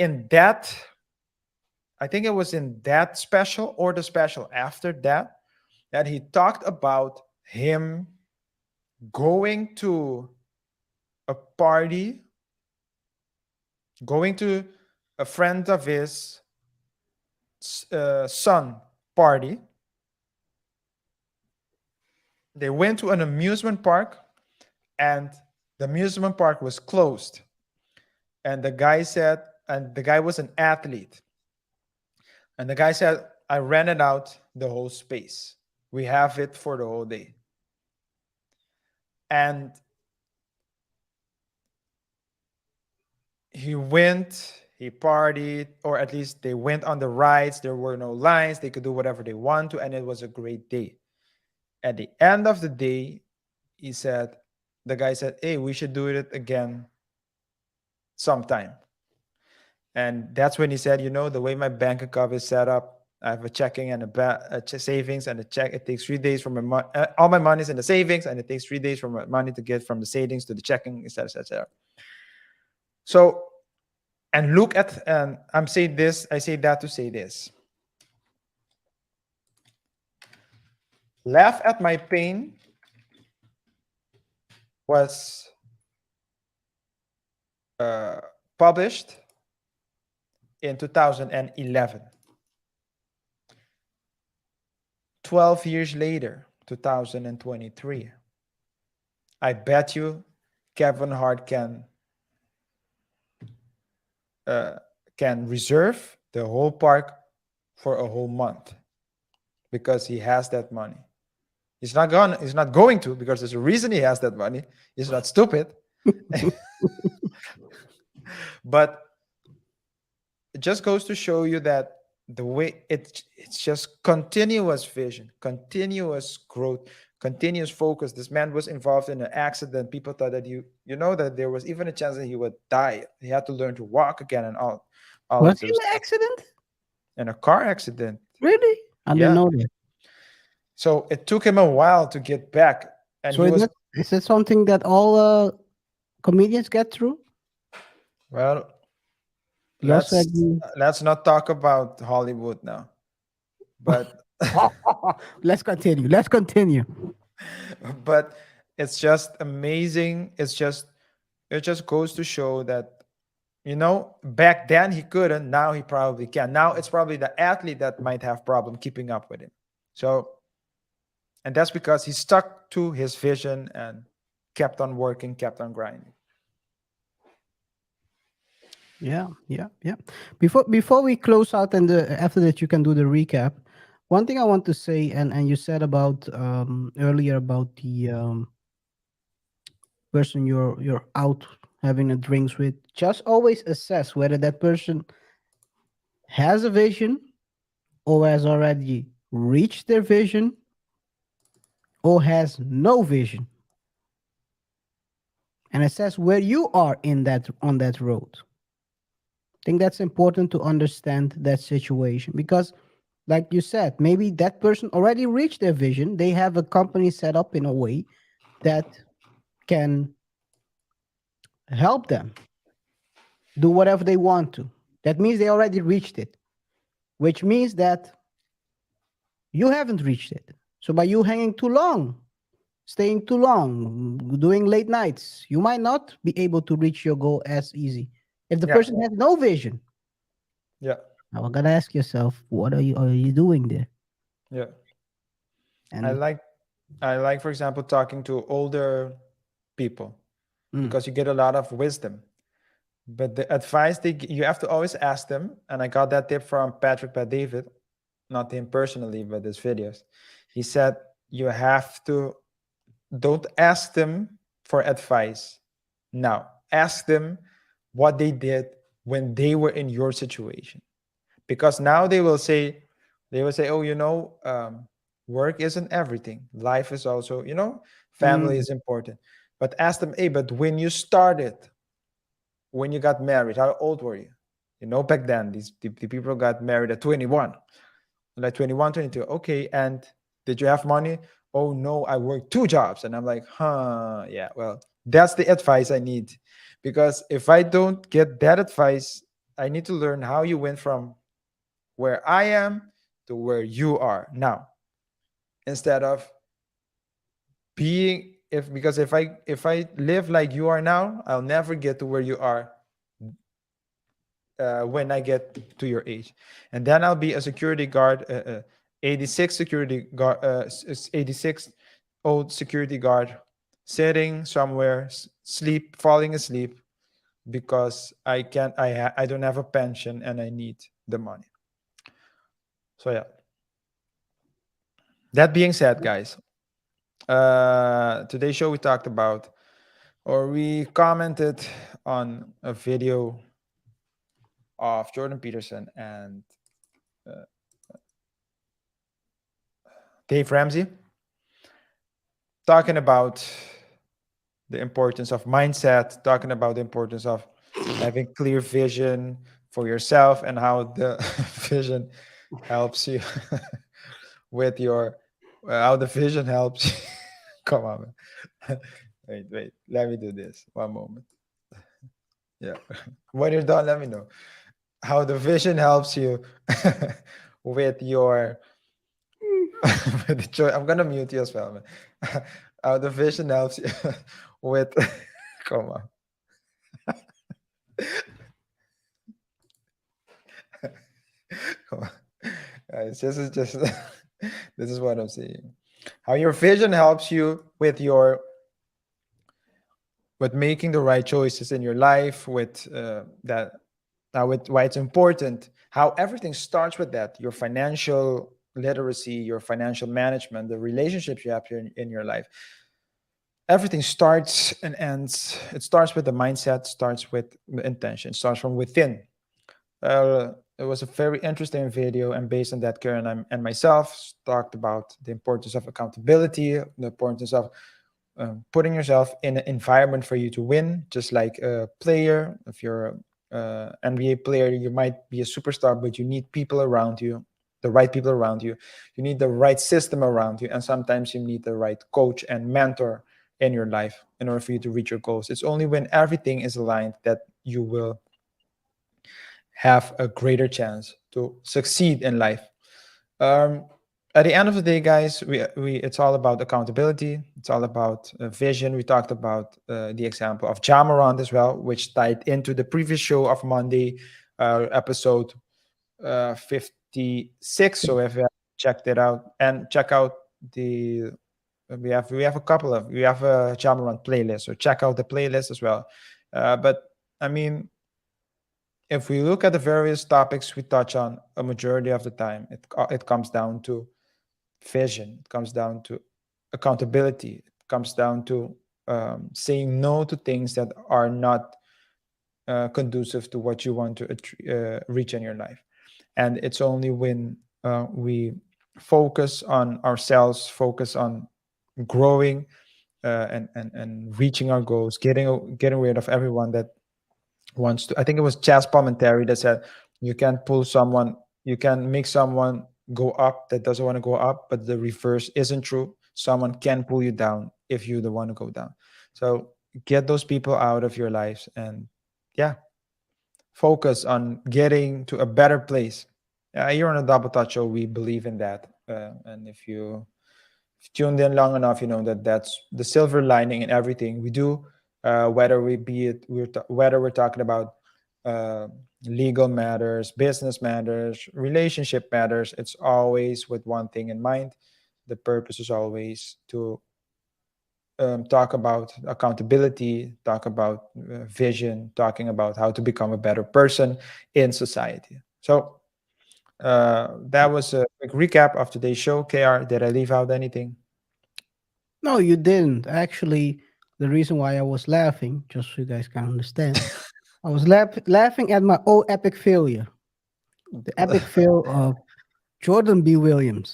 A: was in that special or the special after that he talked about him going to a party, going to a friend of his son party. They went to an amusement park, and the amusement park was closed. And the guy was an athlete. And the guy said, I rented out the whole space. We have it for the whole day. And he partied, or at least they went on the rides. There were no lines. They could do whatever they want to, and it was a great day. At the end of the day, the guy said, hey, we should do it again sometime. And that's when he said, the way my bank account is set up, I have a checking and a savings and a check. It takes 3 days from all my money is in the savings, and it takes 3 days for my money to get from the savings to the checking, etc., etc. So, and look at, and I say that to say this. Laugh at My Pain was published in 2011. 12 years later, 2023. I bet you Kevin Hart can reserve the whole park for a whole month because he has that money. He's not going to, because there's a reason he has that money. He's not stupid. But it just goes to show you that the way it's just continuous vision, continuous growth, continuous focus. This man was involved in an accident. People thought that that there was even a chance that he would die. He had to learn to walk again and all.
B: Was he in an accident?
A: In a car accident.
B: Really? I didn't know that.
A: So it took him a while to get back. And
B: so is it something that all comedians get through?
A: Well, let's not talk about Hollywood now. But
B: let's continue.
A: But it's just amazing. It just goes to show that back then he couldn't. Now he probably can. Now it's probably the athlete that might have problem keeping up with him. So, and that's because he stuck to his vision and kept on working, kept on grinding.
B: Yeah. Before we close out, and after that you can do the recap. One thing I want to say, and you said about earlier about the person you're out having a drinks with. Just always assess whether that person has a vision or has already reached their vision or has no vision, and assess where you are on that road. I think that's important to understand that situation, because like you said, maybe that person already reached their vision. They have a company set up in a way that can help them do whatever they want to. That means they already reached it, which means that you haven't reached it. So by you hanging too long, staying too long, doing late nights, you might not be able to reach your goal as easy. If the person has no vision, now I gotta ask yourself, what are you doing there?
A: Yeah.
B: And
A: I like, for example, talking to older people because you get a lot of wisdom. But the advice you have to always ask them, and I got that tip from Patrick Bet-David, not him personally, but his videos. He said don't ask them for advice now. Ask them what they did when they were in your situation, because now they will say, oh, work isn't everything. Life is also, family is important. But ask them, hey, but when you started, when you got married, how old were you? Back then, the people got married at 21, like 21, 22. Okay, and did you have money? Oh, no, I worked 2 jobs. And I'm like, yeah, well, that's the advice I need. Because if I don't get that advice, I need to learn how you went from where I am to where you are now. Instead of because if I live like you are now, I'll never get to where you are when I get to your age. And then I'll be a security guard, 86 security guard, 86 old security guard, sitting somewhere, falling asleep, because I don't have a pension and I need the money. So yeah. That being said, guys, today's show we talked about, or we commented on a video of Jordan Peterson and Dave Ramsey, talking about the importance of mindset, talking about the importance of having clear vision for yourself, and how the vision helps you with your how the vision helps you. Come on, man. Wait, let me do this one moment. Yeah, when you're done, let me know how the vision helps you with your with the choice. I'm gonna mute you as well, man. How the vision helps you with come on. Come on. Guys, this is just this is what I'm saying. How your vision helps you with making the right choices in your life, with with why it's important, how everything starts with that, your financial literacy, your financial management, the relationships you have in your life. Everything starts and ends. It starts with the mindset, starts with the intention, starts from within. It was a very interesting video, and based on that, Karen and myself talked about the importance of accountability, the importance of putting yourself in an environment for you to win. Just like a player, if you're an NBA player, you might be a superstar, but you need people around you, the right people around you. You need the right system around you, and sometimes you need the right coach and mentor in your life in order for you to reach your goals. It's only when everything is aligned that you will have a greater chance to succeed in life. at the end of the day, guys, we it's all about accountability. It's all about vision. We talked about the example of Jamarant as well, which tied into the previous show of Monday, episode 56. So if you have checked it out, and check out the we have a couple of we have a Jamarant playlist, so check out the playlist as well. But I mean, if we look at the various topics we touch on, a majority of the time, it comes down to vision. It comes down to accountability. It comes down to saying no to things that are not conducive to what you want to reach in your life. And it's only when we focus on ourselves, focus on growing and reaching our goals, getting rid of everyone that wants to. I think it was Chas Palminteri that said, you can make someone go up that doesn't want to go up, but the reverse isn't true. Someone can pull you down if you don't want to go down. So get those people out of your lives, and yeah, focus on getting to a better place. Here on a Double Touch Show, we believe in that. And if you tuned in long enough, you know that that's the silver lining in everything we do. Whether we're talking about legal matters, business matters, relationship matters, it's always with one thing in mind. The purpose is always to talk about accountability, talk about vision, talking about how to become a better person in society. So that was a quick recap of today's show. KR, did I leave out anything?
B: No, you didn't. Actually, the reason why I was laughing, just so you guys can understand, I was laughing at my own epic failure. The epic fail of Jordan B. Williams.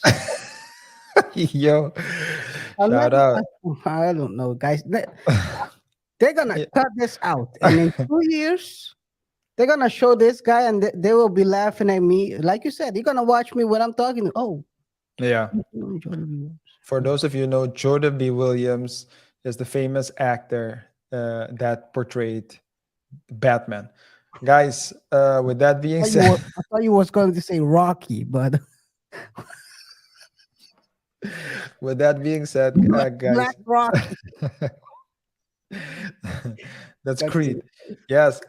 A: Yo,
B: Unless,
A: shout out.
B: I don't know, guys. They're gonna
A: Yeah.
B: cut this out, and in 2 years, they're gonna show this guy, and they will be laughing at me. Like you said, you're gonna watch me when I'm talking. Oh,
A: Yeah.
B: Jordan B. Williams.
A: For those of you who know, Jordan B. Williams is the famous actor that portrayed Batman. Guys, with that being said,
B: I thought you was going to say Rocky, but
A: with that being said, guys,
B: Black Rocky.
A: that's Creed. Yes.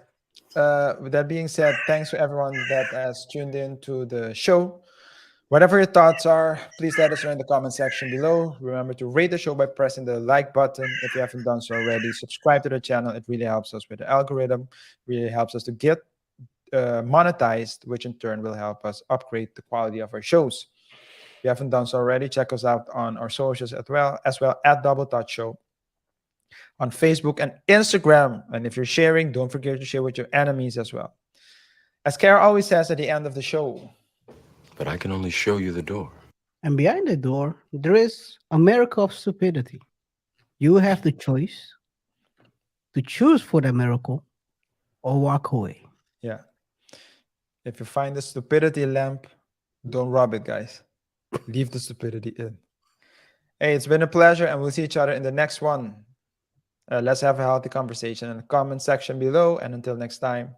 A: With that being said, thanks to everyone that has tuned in to the show. Whatever your thoughts are, please let us know in the comment section below. Remember to rate the show by pressing the like button if you haven't done so already. Subscribe to the channel. It really helps us with the algorithm. Really helps us to get monetized, which in turn will help us upgrade the quality of our shows. If you haven't done so already, check us out on our socials as well at Double Touch Show on Facebook and Instagram. And if you're sharing, don't forget to share with your enemies as well. As Kara always says at the end of the show,
C: But I can only show you the door.
B: And behind the door, there is a miracle of stupidity. You have the choice to choose for the miracle or walk away.
A: yeah. If you find the stupidity lamp, don't rub it, guys. Leave the stupidity in. Hey, it's been a pleasure, and we'll see each other in the next one. Let's have a healthy conversation in the comment section below. And until next time,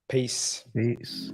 A: peace.
B: Peace.